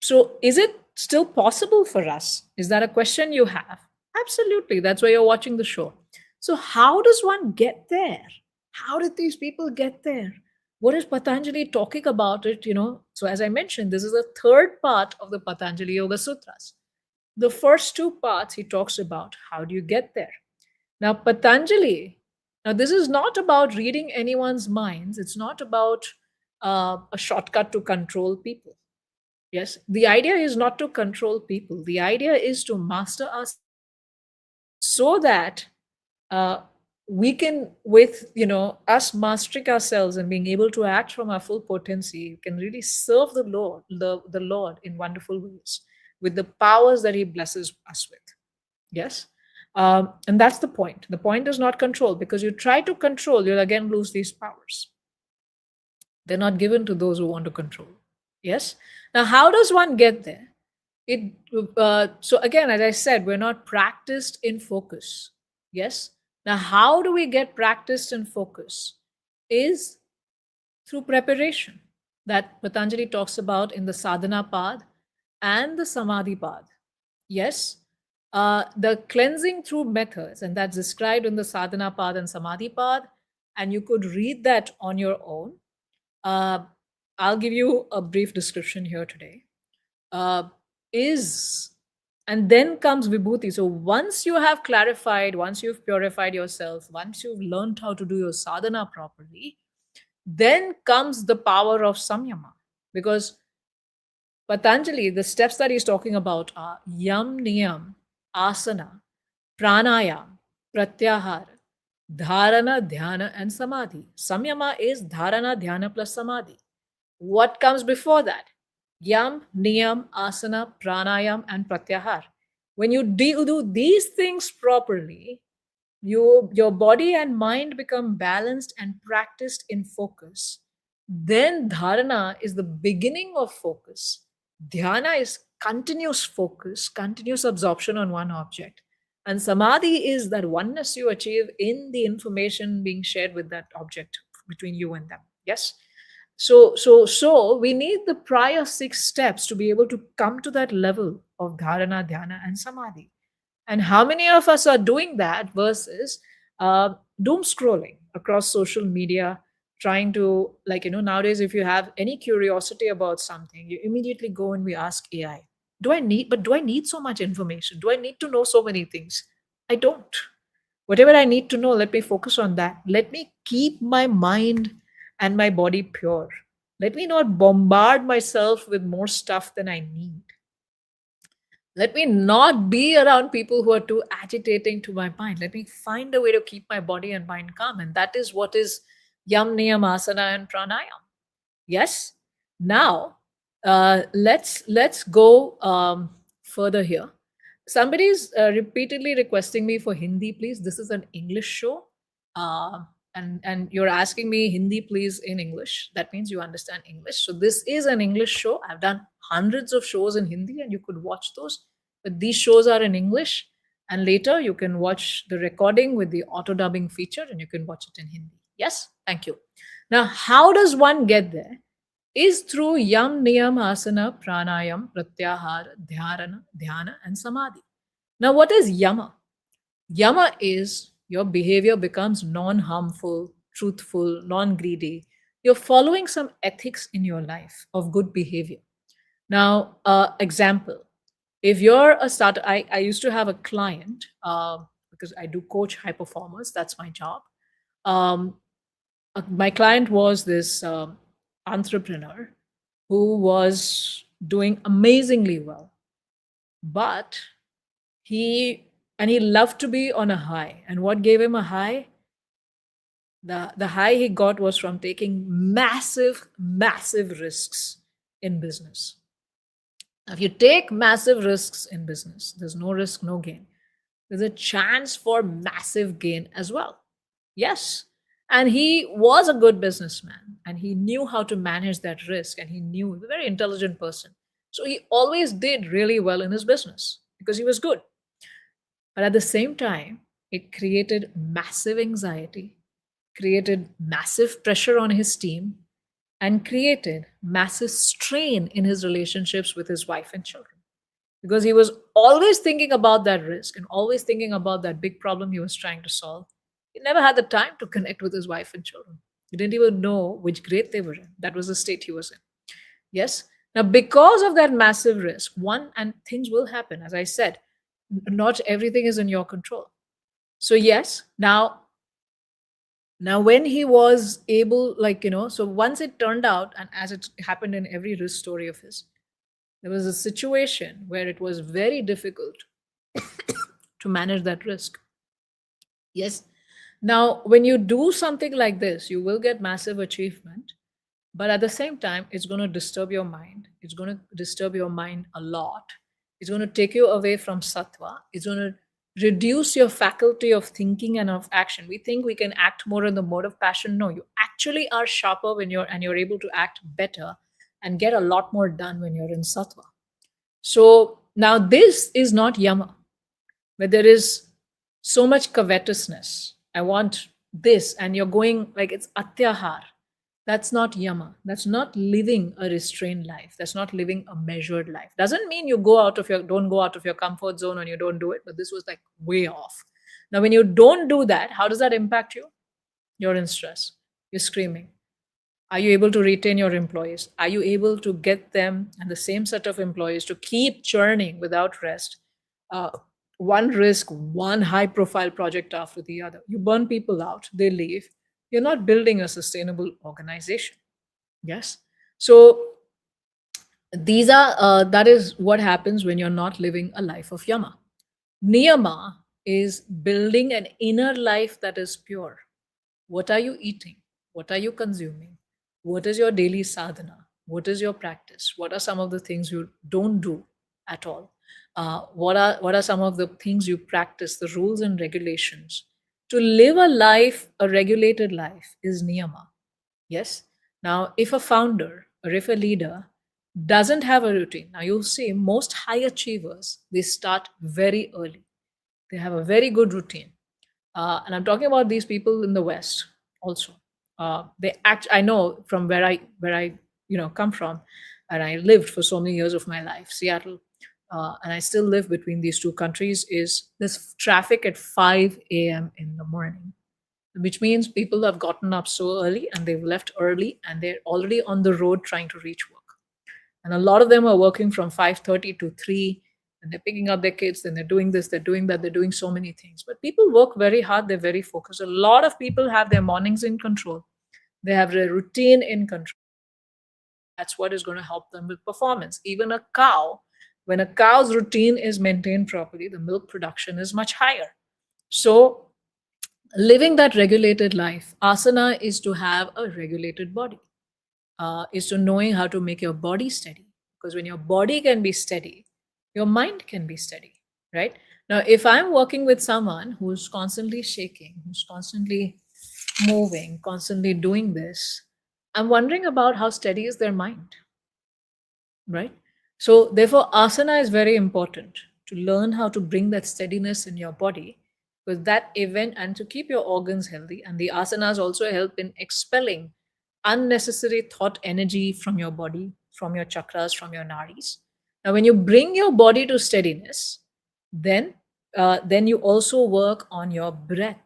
So, is it still possible for us? Is that a question you have? Absolutely. That's why you're watching the show. So, how does one get there? How did these people get there? What is Patanjali talking about it? So as I mentioned, this is the third part of the Patanjali Yoga Sutras. The first two parts he talks about how do you get there. Now, Patanjali, now this is not about reading anyone's minds. It's not about a shortcut to control people. Yes, the idea is not to control people. The idea is to master ourselves so that we can, with us mastering ourselves and being able to act from our full potency, can really serve the Lord, the Lord in wonderful ways with the powers that He blesses us with. Yes. And that's the point. The point is not control, because you try to control, you'll again lose these powers. They're not given to those who want to control. Yes. Now, how does one get there? So again, as I said, we're not practiced in focus. Yes. Now, how do we get practiced in focus? Is through preparation that Patanjali talks about in the sadhana path. and the Samadhi path. Yes, the cleansing through methods, and that's described in the sadhana path and Samadhi path, and you could read that on your own. Uh, I'll give you a brief description here today. Is and then comes vibhuti. So once you have clarified, once you've purified yourself, once you've learned how to do your sadhana properly, then comes the power of samyama. Because Patanjali, the steps that he's talking about are yam, niyam, asana, pranayam, pratyahara, dharana, dhyana, and samadhi. Samyama is dharana, dhyana plus samadhi. What comes before that? Yam, niyam, asana, pranayam, and pratyahara. When you do these things properly, your body and mind become balanced and practiced in focus. Then dharana is the beginning of focus. Dhyana is continuous focus, continuous absorption on one object. And samadhi is that oneness you achieve in the information being shared with that object between you and them. Yes? So we need the prior 6 steps to be able to come to that level of dharana, dhyana, and samadhi. And how many of us are doing that versus doom scrolling across social media, trying to, like, nowadays, if you have any curiosity about something, you immediately go and we ask AI, do I need so much information? Do I need to know so many things? I don't. Whatever I need to know, let me focus on that. Let me keep my mind and my body pure. Let me not bombard myself with more stuff than I need. Let me not be around people who are too agitating to my mind. Let me find a way to keep my body and mind calm. And that is what is yam, niyam, asana, and pranayam. Yes. Now, let's go further here. Somebody's repeatedly requesting me for Hindi, please. This is an English show, and you're asking me Hindi, please, in English. That means you understand English. So this is an English show. I've done hundreds of shows in Hindi, and you could watch those. But these shows are in English, and later you can watch the recording with the auto dubbing feature, and you can watch it in Hindi. Yes, thank you. Now, how does one get there? Is through yam, niyam, asana, pranayam, pratyahara, dhyana, and samadhi. Now, what is yama? Yama is your behavior becomes non harmful, truthful, non greedy. You're following some ethics in your life of good behavior. Now, example, if you're a starter, I used to have a client because I do coach high performers, that's my job. My client was this entrepreneur who was doing amazingly well, but he loved to be on a high. And what gave him a high? The high he got was from taking massive risks in business. Now, if you take massive risks in business, there's no risk, no gain. There's a chance for massive gain as well. Yes. And he was a good businessman and he knew how to manage that risk, and he knew he was a very intelligent person. So he always did really well in his business because he was good. But at the same time, it created massive anxiety, created massive pressure on his team, and created massive strain in his relationships with his wife and children. Because he was always thinking about that risk and always thinking about that big problem he was trying to solve. He never had the time to connect with his wife and children. He didn't even know which grade they were in. That was the state he was in. Yes. Now, because of that massive risk, and things will happen, as I said, not everything is in your control. So yes, now when he was able, so once it turned out, and as it happened in every risk story of his, there was a situation where it was very difficult to manage that risk. Yes. Now, when you do something like this, you will get massive achievement, but at the same time, it's going to disturb your mind. It's going to disturb your mind a lot. It's going to take you away from sattva. It's going to reduce your faculty of thinking and of action. We think we can act more in the mode of passion. No, you actually are sharper when you're able to act better and get a lot more done when you're in sattva. So now this is not yama, where there is so much covetousness. I want this, and you're going like it's atyahar. That's not yama. That's not living a restrained life. That's not living a measured life. Doesn't mean you don't go out of your comfort zone and you don't do it, but this was like way off. Now, when you don't do that, how does that impact you? You're in stress. You're screaming. Are you able to retain your employees? Are you able to get them and the same set of employees to keep churning without rest? Uh, one risk, one high profile project after the other. You burn people out, they leave. You're not building a sustainable organization. Yes. So that is what happens when you're not living a life of yama. Niyama is building an inner life that is pure. What are you eating? What are you consuming? What is your daily sadhana? What is your practice? What are some of the things you don't do at all? What are some of the things you practice, the rules and regulations? To live a life, a regulated life, is niyama. Yes. Now, if a founder or if a leader doesn't have a routine, now you'll see most high achievers, they start very early. They have a very good routine. And I'm talking about these people in the West also. I know from where I come from, and I lived for so many years of my life, Seattle, and I still live between these two countries. Is this traffic at 5 a.m. in the morning, which means people have gotten up so early and they've left early and they're already on the road trying to reach work. And a lot of them are working from 5:30 to 3, and they're picking up their kids, then they're doing this, they're doing that, they're doing so many things. But people work very hard, they're very focused. A lot of people have their mornings in control, they have their routine in control. That's what is going to help them with performance. Even a cow, when a cow's routine is maintained properly, the milk production is much higher. So, living that regulated life, asana is to have a regulated body, is to knowing how to make your body steady. Because when your body can be steady, your mind can be steady, right? Now, if I'm working with someone who's constantly shaking, who's constantly moving, constantly doing this, I'm wondering about how steady is their mind, right? So, therefore, asana is very important to learn how to bring that steadiness in your body with that event and to keep your organs healthy. And the asanas also help in expelling unnecessary thought energy from your body, from your chakras, from your nadis. Now, when you bring your body to steadiness, then then you also work on your breath,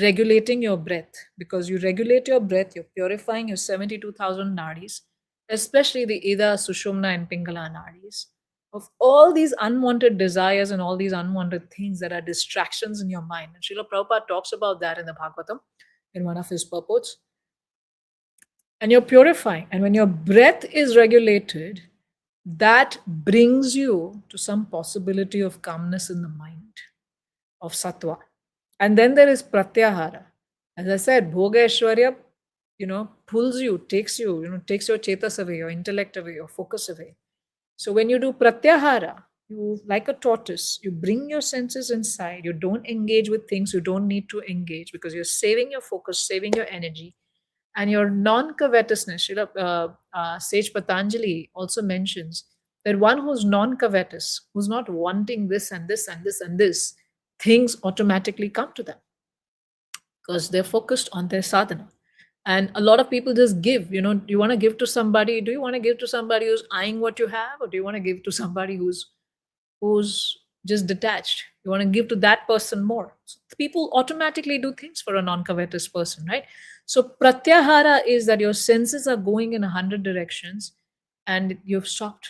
regulating your breath, because you regulate your breath, you're purifying your 72,000 nadis, especially the Ida, Sushumna, and Pingala nadis, of all these unwanted desires and all these unwanted things that are distractions in your mind. And Srila Prabhupada talks about that in the Bhagavatam in one of his purports. And you're purifying. And when your breath is regulated, that brings you to some possibility of calmness in the mind, of sattva. And then there is pratyahara. As I said, bhogeshwarya, pulls you, takes you, takes your chetas away, your intellect away, your focus away. So when you do pratyahara, you, like a tortoise, you bring your senses inside. You don't engage with things you don't need to engage because you're saving your focus, saving your energy, and your non-covetousness. Sage Patanjali also mentions that one who's non-covetous, who's not wanting this and this and this and this, things automatically come to them because they're focused on their sadhana. And a lot of people just give. You want to give to somebody. Do you want to give to somebody who's eyeing what you have, or do you want to give to somebody who's just detached? You want to give to that person more. So people automatically do things for a non-covetous person, right? So pratyahara is that your senses are going in 100 directions and you've stopped,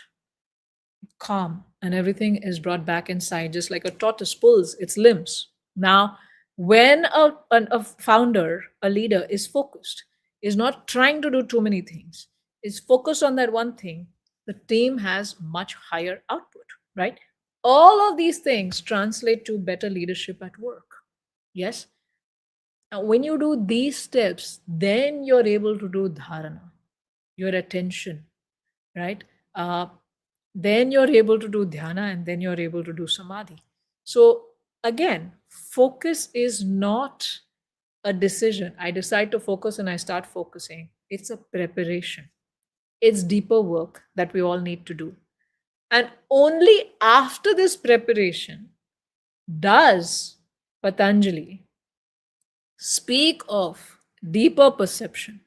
calm, and everything is brought back inside, just like a tortoise pulls its limbs. Now, when a founder, a leader is focused, is not trying to do too many things, is focused on that one thing, the team has much higher output, right? All of these things translate to better leadership at work. Yes. Now, when you do these steps, then you're able to do dharana, your attention, right? Then you're able to do dhyana, and then you're able to do samadhi. So, again, focus is not a decision. I decide to focus and I start focusing. It's a preparation, it's deeper work that we all need to do. And only after this preparation does Patanjali speak of deeper perception,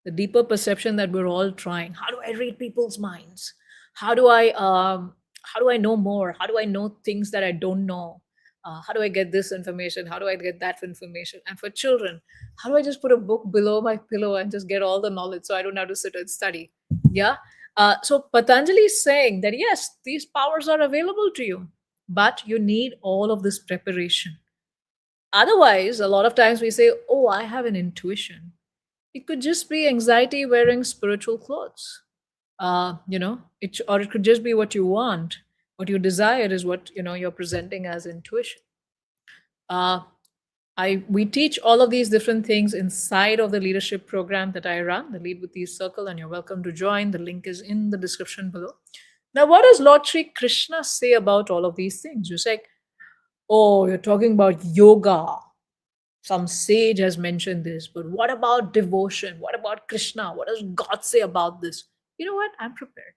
the deeper perception that we're all trying. How do I read people's minds? How do I know more? How do I know things that I don't know? How do I get this information? How do I get that information? And for children, how do I just put a book below my pillow and just get all the knowledge so I don't have to sit and study? Yeah. So Patanjali is saying that yes, these powers are available to you, but you need all of this preparation. Otherwise, a lot of times we say, oh, I have an intuition. It could just be anxiety wearing spiritual clothes. Or it could just be what you want. What you desire is what you're presenting as intuition. We teach all of these different things inside of the leadership program that I run, the Lead with Ease Circle, and you're welcome to join. The link is in the description below. Now, what does Lord Sri Krishna say about all of these things? You say, oh, you're talking about yoga. Some sage has mentioned this, but what about devotion? What about Krishna? What does God say about this? You know what? I'm prepared.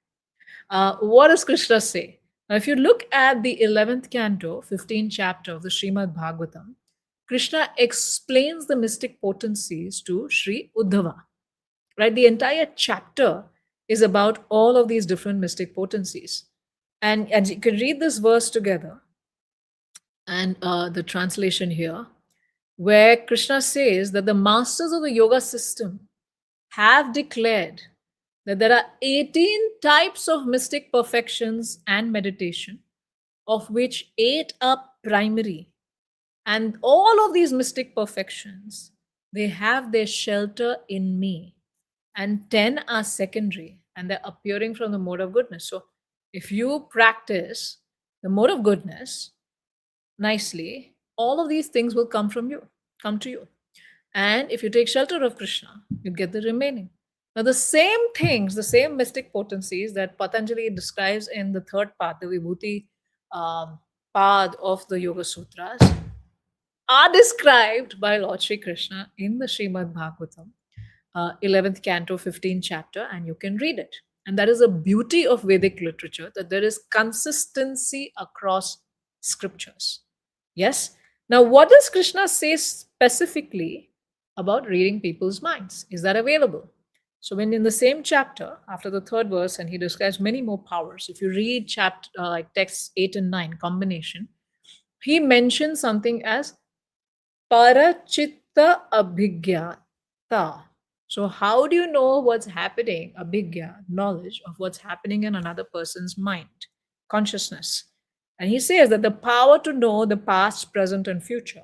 What does Krishna say? Now, if you look at the 11th canto, 15th chapter of the Srimad Bhagavatam, Krishna explains the mystic potencies to Sri Uddhava. Right? The entire chapter is about all of these different mystic potencies. And you can read this verse together and the translation here, where Krishna says that the masters of the yoga system have declared that there are 18 types of mystic perfections and meditation, of which 8 are primary. And all of these mystic perfections, they have their shelter in me. And 10 are secondary, and they're appearing from the mode of goodness. So if you practice the mode of goodness nicely, all of these things will come to you. And if you take shelter of Krishna, you get the remaining. Now, the same things, the same mystic potencies that Patanjali describes in the third part, the Vibhuti part of the Yoga Sutras, are described by Lord Sri Krishna in the Srimad Bhagavatam, 11th canto, 15th chapter, and you can read it. And that is the beauty of Vedic literature, that there is consistency across scriptures. Yes? Now, what does Krishna say specifically about reading people's minds? Is that available? So when in the same chapter, after the third verse, and he describes many more powers, if you read chapter like texts 8 and 9 combination, he mentions something as Chittady Abhijata. So how do you know what's happening? Abhigya, knowledge of what's happening in another person's mind, consciousness. And he says that the power to know the past, present, and future,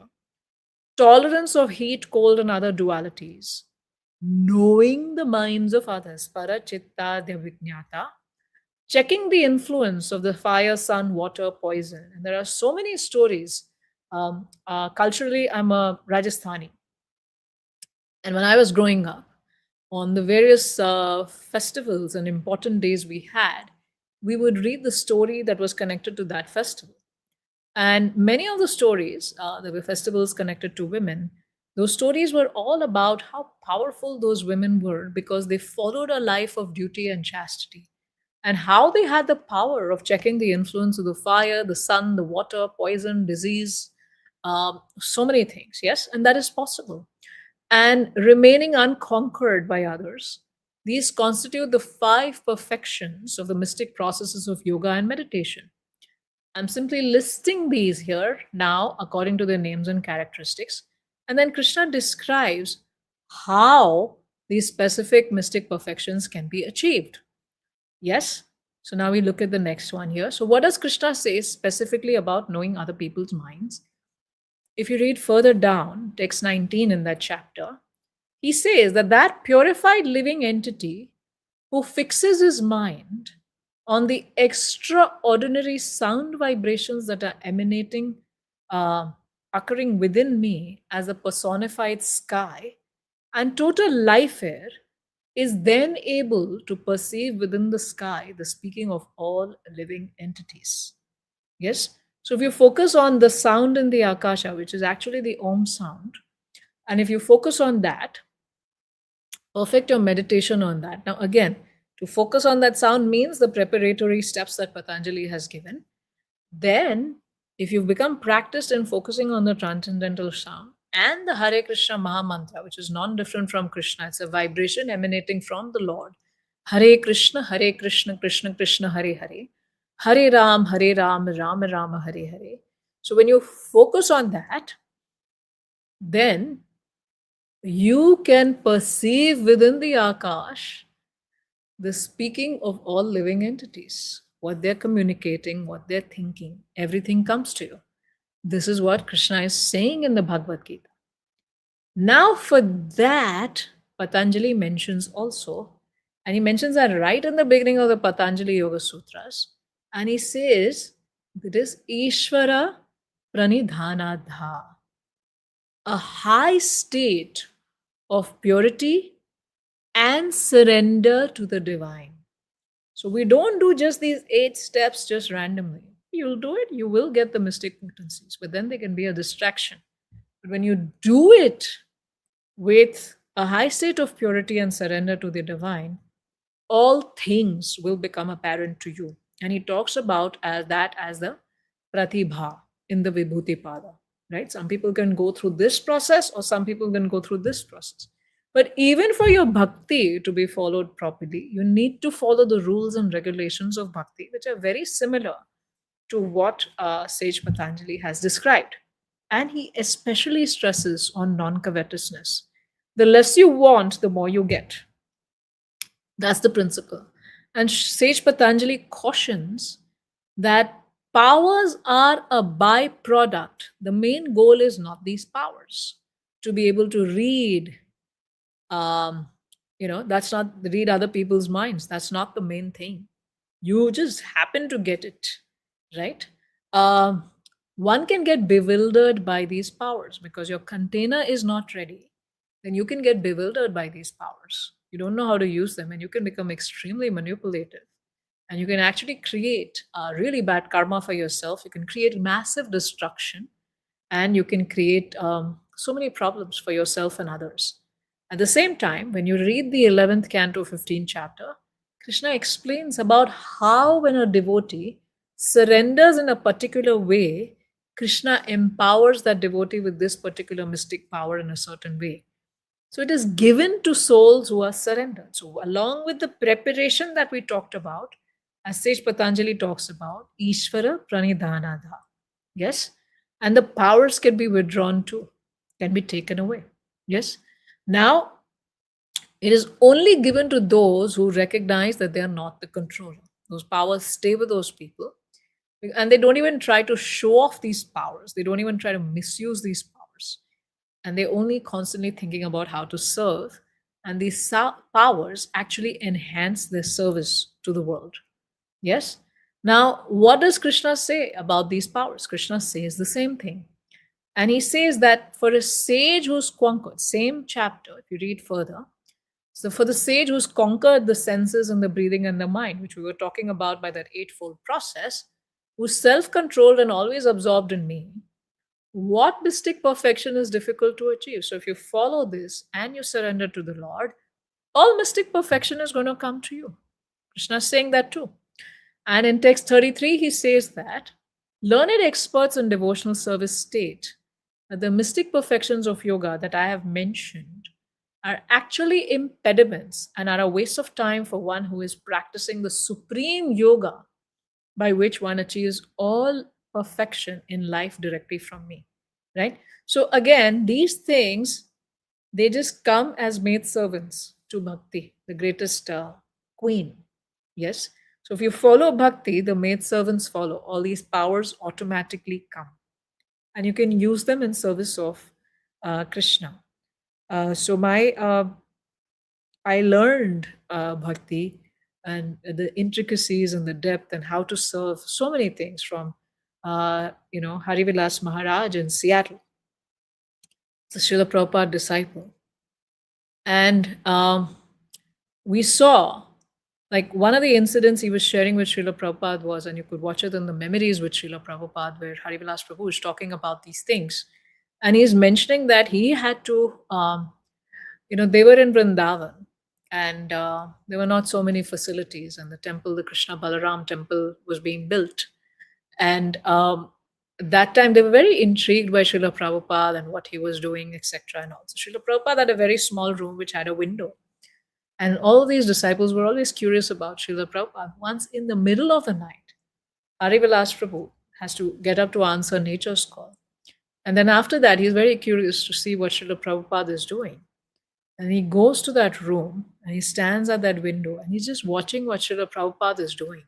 tolerance of heat, cold, and other dualities, knowing the minds of others, Chittady Abhijata, checking the influence of the fire, sun, water, poison. And there are so many stories. Culturally, I'm a Rajasthani. And when I was growing up, on the various festivals and important days we had, we would read the story that was connected to that festival. And many of the stories, there were festivals connected to women. Those stories were all about how powerful those women were because they followed a life of duty and chastity, and how they had the power of checking the influence of the fire, the sun, the water, poison, disease, so many things. Yes, and that is possible. And remaining unconquered by others. These constitute the 5 perfections of the mystic processes of yoga and meditation. I'm simply listing these here now according to their names and characteristics. And then Krishna describes how these specific mystic perfections can be achieved. Yes? So now we look at the next one here. So what does Krishna say specifically about knowing other people's minds? If you read further down, text 19 in that chapter, he says that purified living entity who fixes his mind on the extraordinary sound vibrations that are emanating, occurring within me as a personified sky and total life air, is then able to perceive within the sky the speaking of all living entities. Yes? So if you focus on the sound in the Akasha, which is actually the Om sound, and if you focus on that, perfect your meditation on that. Now again, to focus on that sound means the preparatory steps that Patanjali has given. Then, if you've become practiced in focusing on the transcendental sound, and the Hare Krishna Maha Mantra, which is non-different from Krishna. It's a vibration emanating from the Lord. Hare Krishna, Krishna Krishna, Hare Hare. Hare Ram, Ram Ram, Hare Hare. So when you focus on that, then you can perceive within the Akash the speaking of all living entities, what they're communicating, what they're thinking, everything comes to you. This is what Krishna is saying in the Bhagavad Gita. Now, for that, Patanjali mentions also, and he mentions that right in the beginning of the Patanjali Yoga Sutras, and he says, it is Ishvara Pranidhanadha, a high state of purity and surrender to the divine. So we don't do just these 8 steps just randomly. You'll do it, you will get the mystic potencies, but then they can be a distraction. But when you do it with a high state of purity and surrender to the divine, all things will become apparent to you. And he talks about that as the pratibha in the Vibhuti Pada, right? Some people can go through this process, or some people can go through this process. But even for your bhakti to be followed properly, you need to follow the rules and regulations of bhakti, which are very similar to what Sage Patanjali has described. And he especially stresses on non covetousness. The less you want, the more you get. That's the principle. And Sage Patanjali cautions that powers are a byproduct. The main goal is not these powers. To be able to read, that's not read other people's minds. That's not the main thing. You just happen to get it, right? One can get bewildered by these powers because your container is not ready. Then you can get bewildered by these powers. You don't know how to use them, and you can become extremely manipulative. And you can actually create really bad karma for yourself. You can create massive destruction, and you can create so many problems for yourself and others. At the same time, when you read the 11th Canto, 15th chapter, Krishna explains about how when a devotee surrenders in a particular way, Krishna empowers that devotee with this particular mystic power in a certain way. So it is given to souls who are surrendered. So along with the preparation that we talked about, as Sage Patanjali talks about, Ishvara Pranidhanadha. Yes? And the powers can be withdrawn too, can be taken away. Yes? Now, it is only given to those who recognize that they are not the controller. Those powers stay with those people. And they don't even try to show off these powers. They don't even try to misuse these powers. And they're only constantly thinking about how to serve. And these powers actually enhance their service to the world. Yes? Now, what does Krishna say about these powers? Krishna says the same thing. And he says that for a sage who's conquered, same chapter, if you read further, so for the sage who's conquered the senses and the breathing and the mind, which we were talking about by that eightfold process, who's self-controlled and always absorbed in me, what mystic perfection is difficult to achieve? So if you follow this and you surrender to the Lord, all mystic perfection is going to come to you. Krishna is saying that too. And in text 33, he says that learned experts in devotional service state that the mystic perfections of yoga that I have mentioned are actually impediments and are a waste of time for one who is practicing the supreme yoga by which one achieves all perfection in life directly from me, right? So again, these things, they just come as maid servants to bhakti, the greatest queen. Yes. So if you follow bhakti, the maid servants follow. All these powers automatically come, and you can use them in service of Krishna. I learned bhakti and the intricacies and the depth and how to serve so many things from Harivilas Maharaj in Seattle, the Srila Prabhupada disciple. And we saw, like, one of the incidents he was sharing with Srila Prabhupada was, and you could watch it in the memories with Srila Prabhupada, where Harivilas Prabhu is talking about these things. And he's mentioning that he had to, they were in Vrindavan, and there were not so many facilities, and the temple, the Krishna Balaram temple, was being built. And that time they were very intrigued by Srila Prabhupada and what he was doing, etc. And also, Srila Prabhupada had a very small room which had a window. And all of these disciples were always curious about Srila Prabhupada. Once in the middle of the night, Harivilas Prabhu has to get up to answer nature's call. And then after that, he's very curious to see what Srila Prabhupada is doing. And he goes to that room and he stands at that window and he's just watching what Srila Prabhupada is doing.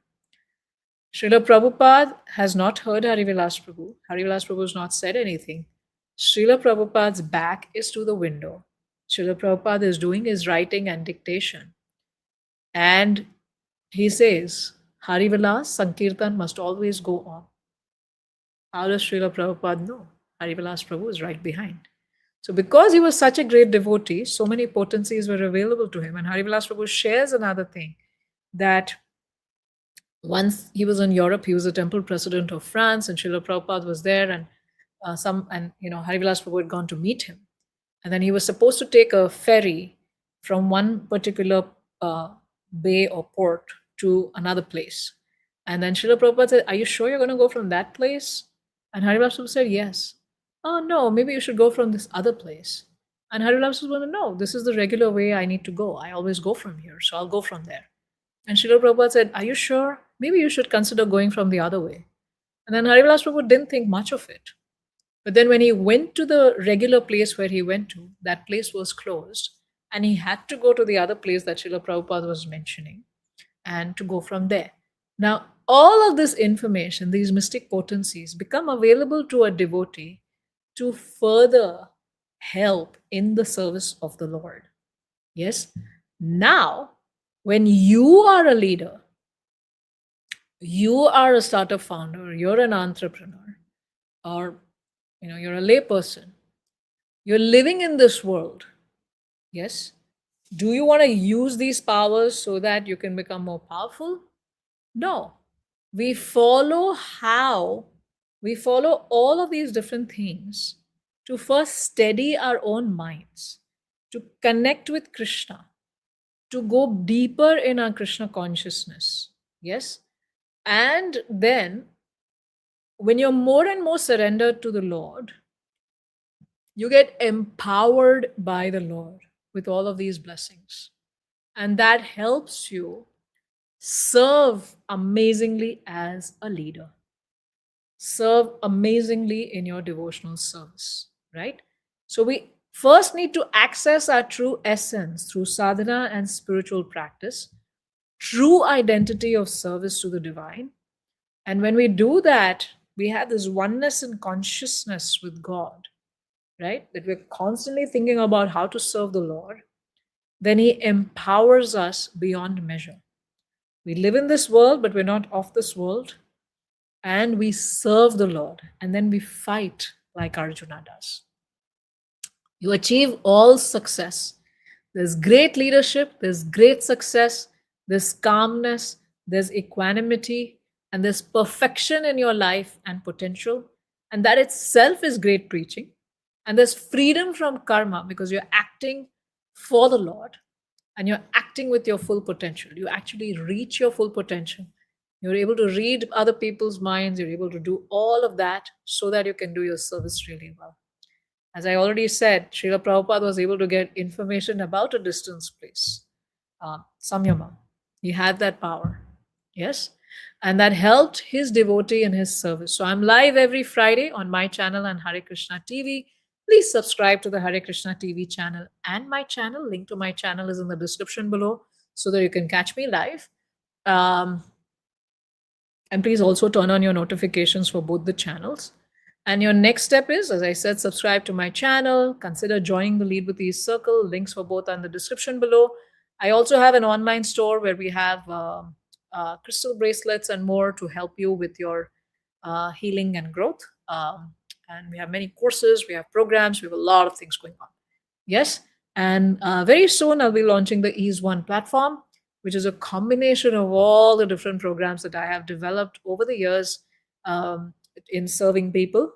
Srila Prabhupada has not heard Harivilas Prabhu. Harivilas Prabhu has not said anything. Srila Prabhupada's back is to the window. Srila Prabhupada is doing his writing and dictation. And he says, Harivilas Sankirtan must always go on. How does Srila Prabhupada know? Harivilas Prabhu is right behind. So because he was such a great devotee, so many potencies were available to him. And Harivilas Prabhu shares another thing, that once he was in Europe, he was the temple president of France, and Srila Prabhupada was there, and Harivilas Prabhu had gone to meet him. And then he was supposed to take a ferry from one particular bay or port to another place. And then Srila Prabhupada said, are you sure you're going to go from that place? And Harivilas Prabhu said, yes. Oh, no, maybe you should go from this other place. And Harivilas Prabhu said, no, this is the regular way I need to go. I always go from here, so I'll go from there. And Srila Prabhupada said, are you sure? Maybe you should consider going from the other way. And then Harivilas Prabhu didn't think much of it. But then when he went to the regular place where he went to, that place was closed. And he had to go to the other place that Srila Prabhupada was mentioning and to go from there. Now, all of this information, these mystic potencies, become available to a devotee to further help in the service of the Lord. Yes? Now, when you are a leader, you are a startup founder, you're an entrepreneur, or you're a lay person, you're living in this world. Yes? Do you want to use these powers so that you can become more powerful? No. We follow all of these different things to first steady our own minds, to connect with Krishna, to go deeper in our Krishna consciousness. Yes? And then, when you're more and more surrendered to the Lord, you get empowered by the Lord with all of these blessings. And that helps you serve amazingly as a leader. Serve amazingly in your devotional service, right? So we first need to access our true essence through sadhana and spiritual practice, true identity of service to the divine. And when we do that, we have this oneness in consciousness with God, right? That we're constantly thinking about how to serve the Lord. Then He empowers us beyond measure. We live in this world, but we're not of this world. And we serve the Lord. And then we fight like Arjuna does. You achieve all success. There's great leadership, there's great success, there's calmness, there's equanimity, and there's perfection in your life and potential. And that itself is great preaching. And there's freedom from karma because you're acting for the Lord and you're acting with your full potential. You actually reach your full potential. You're able to read other people's minds. You're able to do all of that so that you can do your service really well. As I already said, Srila Prabhupada was able to get information about a distance place, Samyama. He had that power. Yes? And that helped his devotee in his service. So I'm live every Friday on my channel and Hare Krishna TV. Please subscribe to the Hare Krishna TV channel and my channel. Link to my channel is in the description below so that you can catch me live. And please also turn on your notifications for both the channels. And your next step is, as I said, subscribe to my channel. Consider joining the Lead with Ease Circle. Links for both are in the description below. I also have an online store where we have crystal bracelets and more to help you with your healing and growth. And we have many courses, we have programs, we have a lot of things going on. Yes. And very soon I'll be launching the Ease One platform, which is a combination of all the different programs that I have developed over the years in serving people,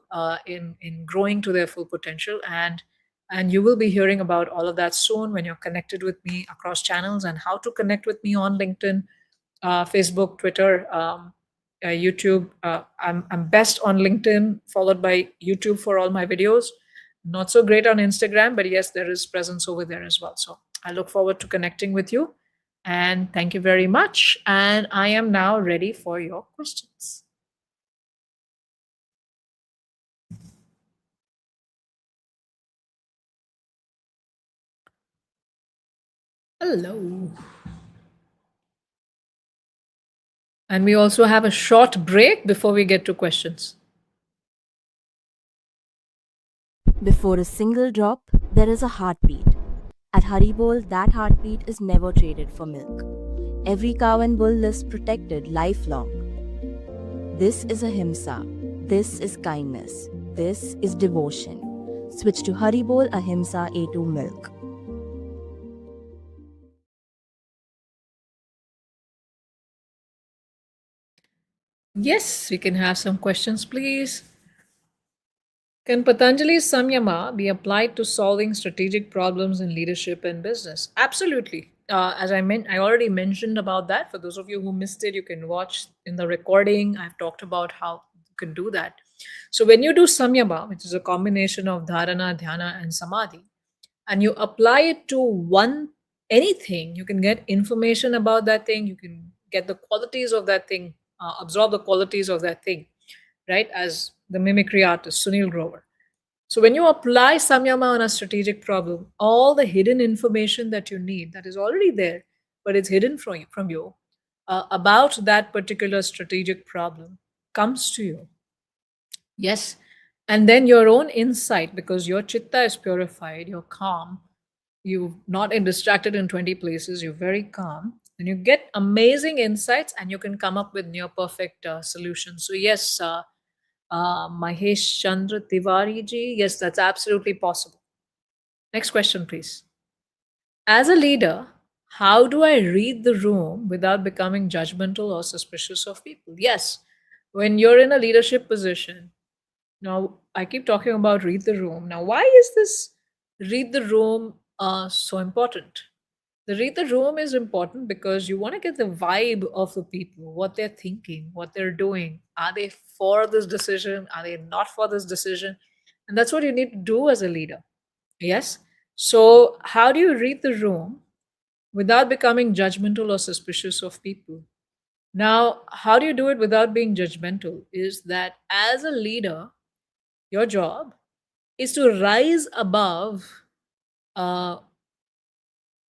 in growing to their full potential. And you will be hearing about all of that soon when you're connected with me across channels, and how to connect with me on LinkedIn, Facebook, Twitter, YouTube. I'm best on LinkedIn, followed by YouTube for all my videos. Not so great on Instagram, but yes, there is presence over there as well. So I look forward to connecting with you. And thank you very much. And I am now ready for your questions. Hello. And we also have a short break before we get to questions. Before a single drop, there is a heartbeat. At Haribol, that heartbeat is never traded for milk. Every cow and bull lives protected lifelong. This is Ahimsa. This is kindness. This is devotion. Switch to Haribol Ahimsa A2 milk. Yes, we can have some questions, please. Can Patanjali Samyama be applied to solving strategic problems in leadership and business? Absolutely. As I already mentioned about that. For those of you who missed it, you can watch in the recording. I've talked about how you can do that. So when you do Samyama, which is a combination of Dharana, Dhyana, and Samadhi, and you apply it to anything, you can get information about that thing. You can get the qualities of that thing, absorb the qualities of that thing, right? As the mimicry artist Sunil Grover. So when you apply samyama on a strategic problem, all the hidden information that you need, that is already there, but it's hidden from you about that particular strategic problem, comes to you. Yes. And then your own insight, because your chitta is purified, you're calm, you're not distracted in 20 places, you're very calm, and you get amazing insights and you can come up with near perfect solutions. So, yes, Mahesh Chandra Tiwari ji, yes, that's absolutely possible. Next question, please. As a leader, how do I read the room without becoming judgmental or suspicious of people? Yes, when you're in a leadership position, now, I keep talking about read the room. Now, why is this read the room so important? The read the room is important because you want to get the vibe of the people, what they're thinking, what they're doing. Are they for this decision? Are they not for this decision? And that's what you need to do as a leader. Yes. So, how do you read the room without becoming judgmental or suspicious of people? Now, how do you do it without being judgmental? Is that as a leader, your job is to rise above uh,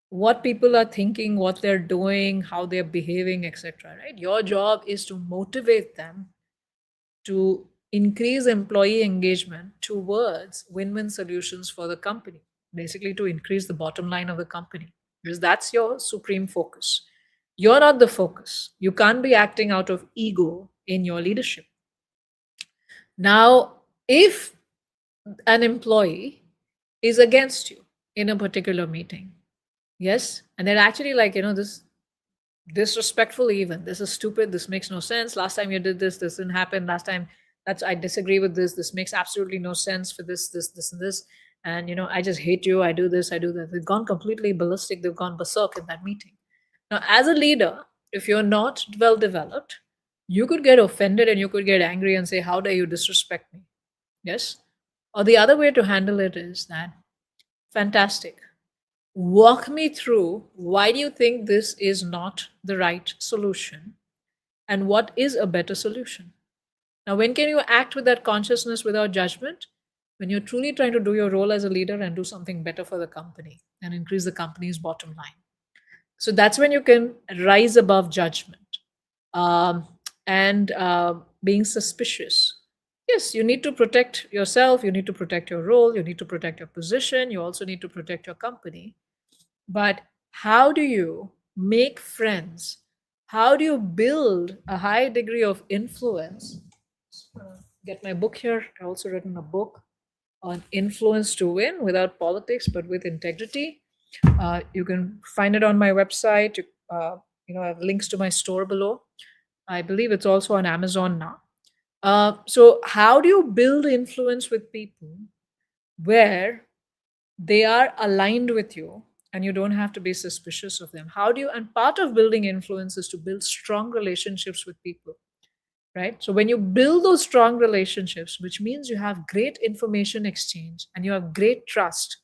what people are thinking, what they're doing, how they're behaving, etc. Right? Your job is to motivate them to increase employee engagement towards win-win solutions for the company. Basically, to increase the bottom line of the company, because that's your supreme focus. You're not the focus. You can't be acting out of ego in your leadership. Now, if an employee is against you in a particular meeting, yes, and they're actually like, this disrespectful, even this is stupid, this makes no sense, last time you did this didn't happen, last time, that's, I disagree with this makes absolutely no sense for this and this, and I just hate you, I do this, I do that. They've gone completely ballistic, they've gone berserk in that meeting. Now, as a leader, if you're not well developed, you could get offended and you could get angry and say, how dare you disrespect me? Yes. Or the other way to handle it is that, fantastic. Walk me through, why do you think this is not the right solution? And what is a better solution? Now, when can you act with that consciousness without judgment? When you're truly trying to do your role as a leader and do something better for the company and increase the company's bottom line. So that's when you can rise above judgment and being suspicious. Yes, you need to protect yourself, you need to protect your role, you need to protect your position, you also need to protect your company. But how do you make friends? How do you build a high degree of influence? Get my book here. I also written a book on influence to win without politics, but with integrity. You can find it on my website. I have links to my store below. I believe it's also on Amazon now. So, how do you build influence with people where they are aligned with you and you don't have to be suspicious of them? How do you, and part of building influence is to build strong relationships with people. right? So when you build those strong relationships, which means you have great information exchange and you have great trust,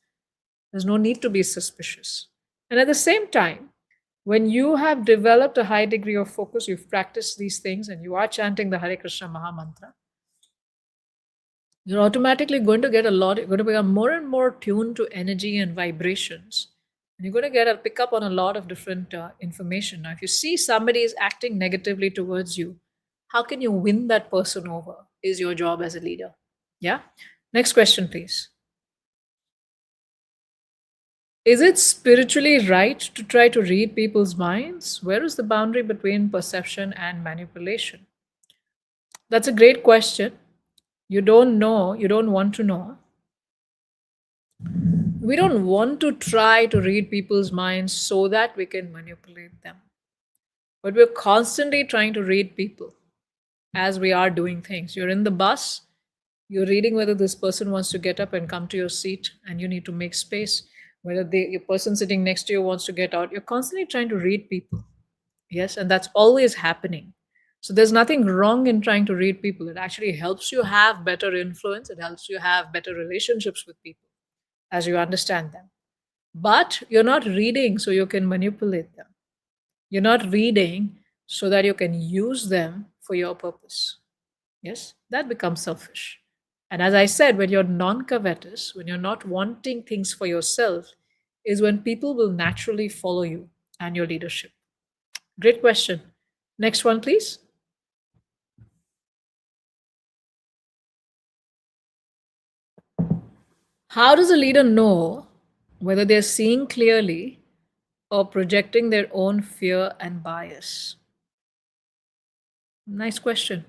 there's no need to be suspicious. And at the same time, when you have developed a high degree of focus, you've practiced these things, and you are chanting the Hare Krishna Maha Mantra, you're automatically going to get you're going to become more and more tuned to energy and vibrations. And you're going to pick up on a lot of different information. Now, if you see somebody is acting negatively towards you, how can you win that person over? Is your job as a leader. Yeah. Next question, please. Is it spiritually right to try to read people's minds? Where is the boundary between perception and manipulation? That's a great question. You don't know, you don't want to know. We don't want to try to read people's minds so that we can manipulate them. But we're constantly trying to read people as we are doing things. You're in the bus, you're reading whether this person wants to get up and come to your seat and you need to make space, whether your person sitting next to you wants to get out. You're constantly trying to read people. Yes, and that's always happening. So there's nothing wrong in trying to read people. It actually helps you have better influence. It helps you have better relationships with people as you understand them. But you're not reading so you can manipulate them. You're not reading so that you can use them for your purpose. Yes, that becomes selfish. And as I said, when you're non covetous, when you're not wanting things for yourself, is when people will naturally follow you and your leadership. Great question. Next one, please. How does a leader know whether they're seeing clearly or projecting their own fear and bias? Nice question.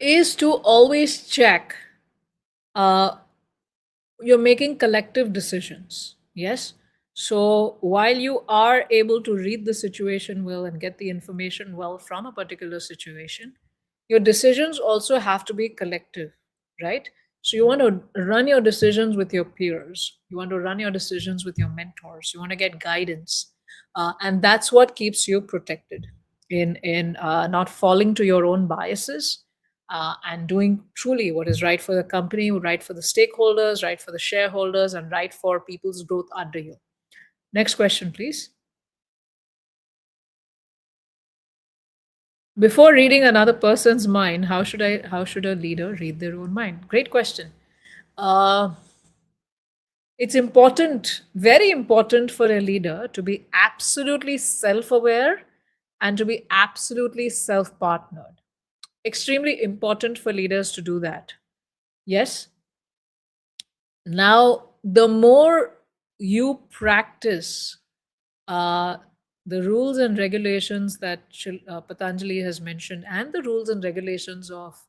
Is to always check you're making collective decisions. Yes. So while you are able to read the situation well and get the information well from a particular situation, your decisions also have to be collective, right? So you want to run your decisions with your peers, you want to run your decisions with your mentors, you want to get guidance, and that's what keeps you protected in not falling to your own biases, and doing truly what is right for the company, right for the stakeholders, right for the shareholders, and right for people's growth under you. Next question, please. Before reading another person's mind, how should a leader read their own mind? Great question. It's important, very important for a leader to be absolutely self-aware and to be absolutely self-partnered. Extremely important for leaders to do that. Yes. Now, the more you practice the rules and regulations that Patanjali has mentioned, and the rules and regulations of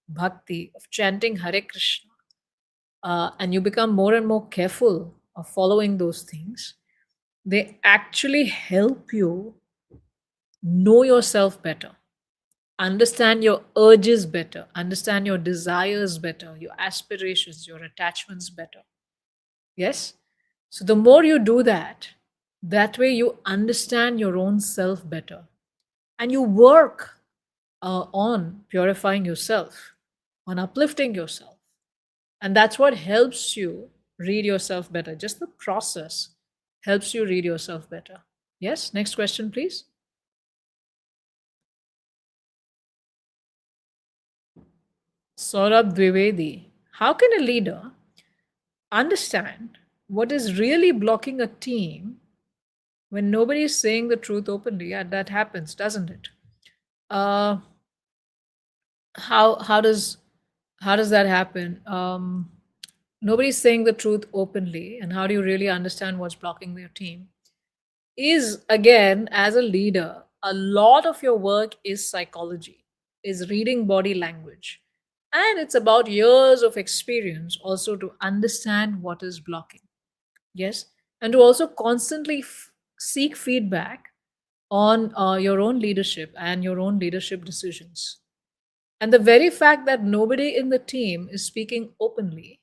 bhakti, of chanting Hare Krishna, and you become more and more careful of following those things, they actually help you know yourself better, understand your urges better, understand your desires better, your aspirations, your attachments better. Yes? So the more you do that, that way you understand your own self better. And you work on purifying yourself, on uplifting yourself. And that's what helps you read yourself better. Just the process helps you read yourself better. Yes? Next question, please. Saurabh Dwivedi. How can a leader understand what is really blocking a team when nobody is saying the truth openly? Yeah, that happens, doesn't it? How does that happen? Nobody's saying the truth openly, and how do you really understand what's blocking your team? Is again, as a leader, a lot of your work is psychology, is reading body language, and it's about years of experience also to understand what is blocking. Yes, and to also constantly seek feedback on your own leadership and your own leadership decisions. And the very fact that nobody in the team is speaking openly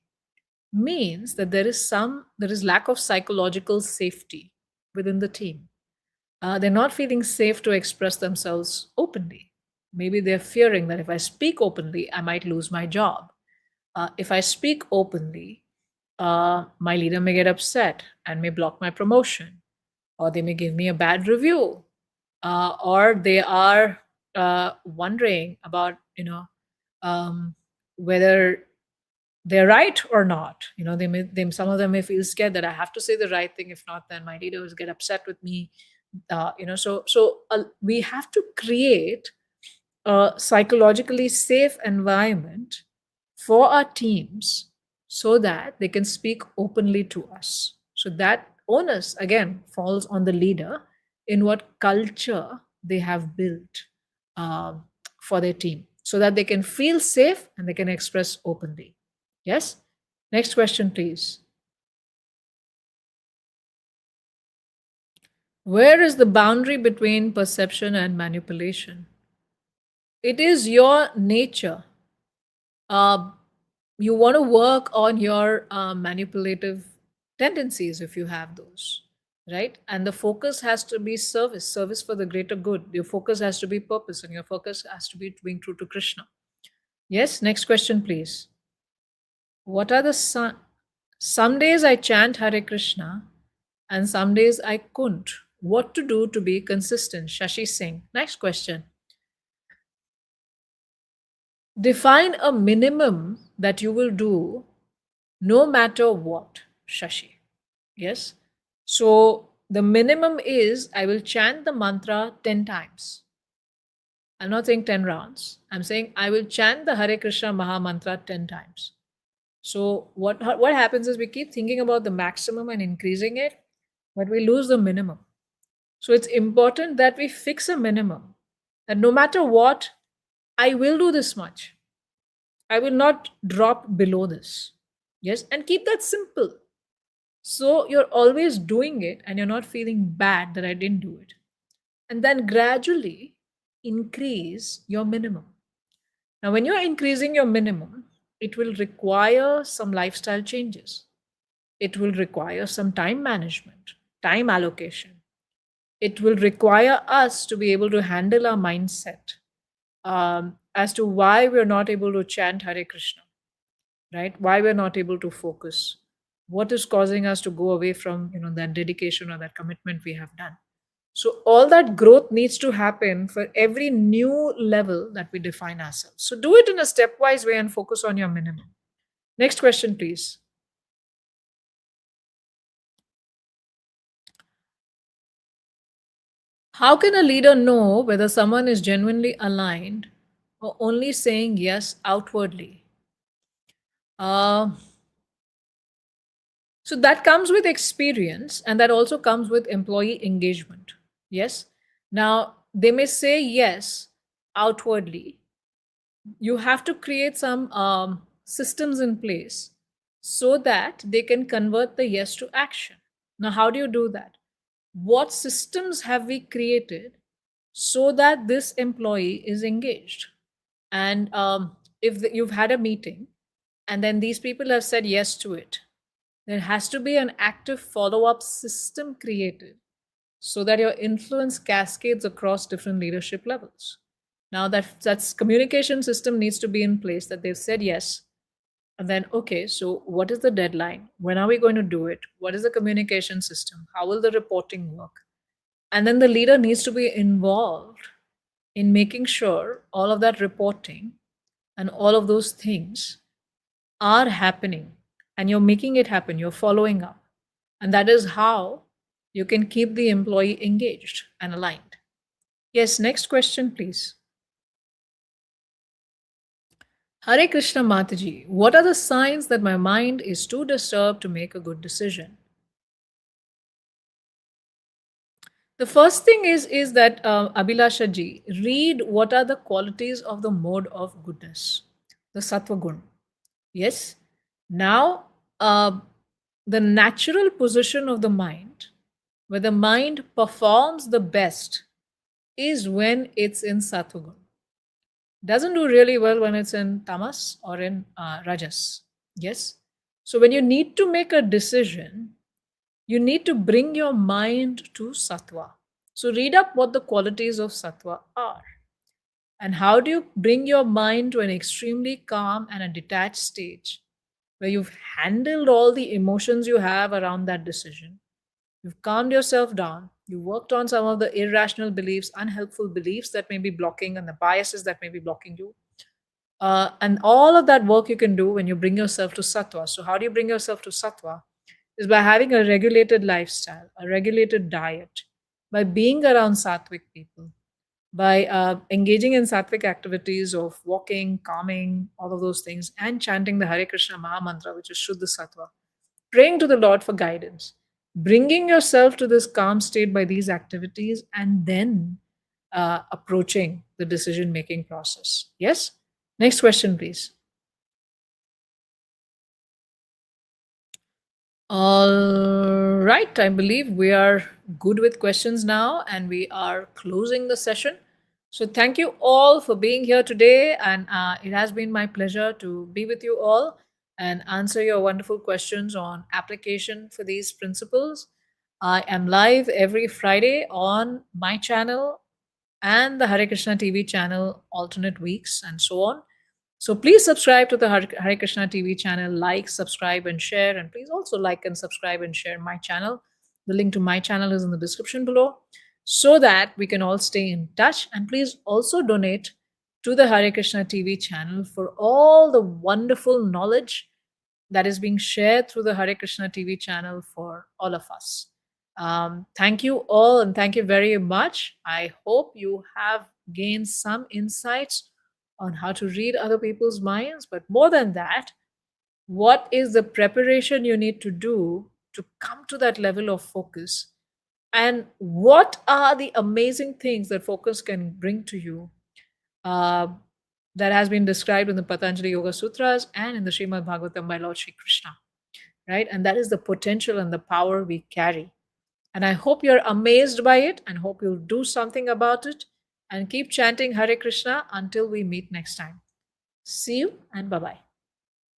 means that there is lack of psychological safety within the team. They're not feeling safe to express themselves openly. Maybe they're fearing that if I speak openly, I might lose my job. If I speak openly, my leader may get upset and may block my promotion, or they may give me a bad review, or they are wondering about, whether they're right or not. Some of them may feel scared that I have to say the right thing. If not, then my leader will get upset with me. We have to create a psychologically safe environment for our teams so that they can speak openly to us. So that onus again falls on the leader in what culture they have built um, for their team so that they can feel safe and they can express openly. Yes? Next question, please. Where is the boundary between perception and manipulation? It is your nature. Uh, you want to work on your manipulative tendencies if you have those, right? And the focus has to be service for the greater good. Your focus has to be purpose, and your focus has to be being true to Krishna. Yes, next question, please. What are the some days I chant Hare Krishna and some days I couldn't. What to do to be consistent? Shashi Singh. Next question. Define a minimum that you will do no matter what, Shashi. Yes. So the minimum is I will chant the mantra 10 times. I'm not saying 10 rounds. I'm saying I will chant the Hare Krishna Maha Mantra 10 times. So what happens is we keep thinking about the maximum and increasing it, but we lose the minimum. So it's important that we fix a minimum, that no matter what, I will do this much. I will not drop below this. Yes, and keep that simple. So you're always doing it and you're not feeling bad that I didn't do it. And then gradually increase your minimum. Now, when you're increasing your minimum, it will require some lifestyle changes. It will require some time management, time allocation. It will require us to be able to handle our mindset as to why we're not able to chant Hare Krishna, right? Why we're not able to focus. What is causing us to go away from that dedication or that commitment we have done? So all that growth needs to happen for every new level that we define ourselves. So do it in a stepwise way and focus on your minimum. Next question, please. How can a leader know whether someone is genuinely aligned or only saying yes outwardly? Uh, so that comes with experience and that also comes with employee engagement. Yes. Now, they may say yes outwardly. You have to create some systems in place so that they can convert the yes to action. Now, how do you do that? What systems have we created so that this employee is engaged? And if you've had a meeting and then these people have said yes to it, there has to be an active follow up system created so that your influence cascades across different leadership levels. Now that's communication system needs to be in place that they've said yes. And then, okay, so what is the deadline? When are we going to do it? What is the communication system? How will the reporting work? And then the leader needs to be involved in making sure all of that reporting and all of those things are happening and you're making it happen, you're following up. And that is how you can keep the employee engaged and aligned. Yes, next question, please. Hare Krishna Mataji, what are the signs that my mind is too disturbed to make a good decision? The first thing is that Abhilasha ji, read what are the qualities of the mode of goodness, the Sattva Gun. Yes. Now, the natural position of the mind, where the mind performs the best, is when it's in Sattva Gun. Doesn't do really well when it's in Tamas or in Rajas. Yes. So when you need to make a decision, you need to bring your mind to Sattva. So read up what the qualities of sattva are. And how do you bring your mind to an extremely calm and a detached stage where you've handled all the emotions you have around that decision? You've calmed yourself down. You worked on some of the irrational beliefs, unhelpful beliefs that may be blocking, and the biases that may be blocking you. And all of that work you can do when you bring yourself to sattva. So, how do you bring yourself to sattva? Is by having a regulated lifestyle, a regulated diet, by being around sattvic people, by engaging in sattvic activities of walking, calming, all of those things, and chanting the Hare Krishna Maha Mantra, which is Shuddha Sattva, praying to the Lord for guidance, bringing yourself to this calm state by these activities, and then approaching the decision making process. Yes? Next question, please. All right, I believe we are good with questions now and we are closing the session. So, thank you all for being here today. And it has been my pleasure to be with you all and answer your wonderful questions on application for these principles. I am live every Friday on my channel and the Hare Krishna TV channel, alternate weeks, and so on. So please subscribe to the Hare Krishna TV channel, like, subscribe, and share. And please also like and subscribe and share my channel. The link to my channel is in the description below so that we can all stay in touch. And please also donate to the Hare Krishna TV channel for all the wonderful knowledge that is being shared through the Hare Krishna TV channel for all of us. Thank you all and thank you very much. I hope you have gained some insights on how to read other people's minds, but more than that, what is the preparation you need to do to come to that level of focus? And what are the amazing things that focus can bring to you uh, that has been described in the Patanjali Yoga Sutras and in the Srimad Bhagavatam by Lord Shri Krishna, right? And that is the potential and the power we carry. And I hope you're amazed by it and hope you'll do something about it and keep chanting Hare Krishna until we meet next time. See you and bye bye.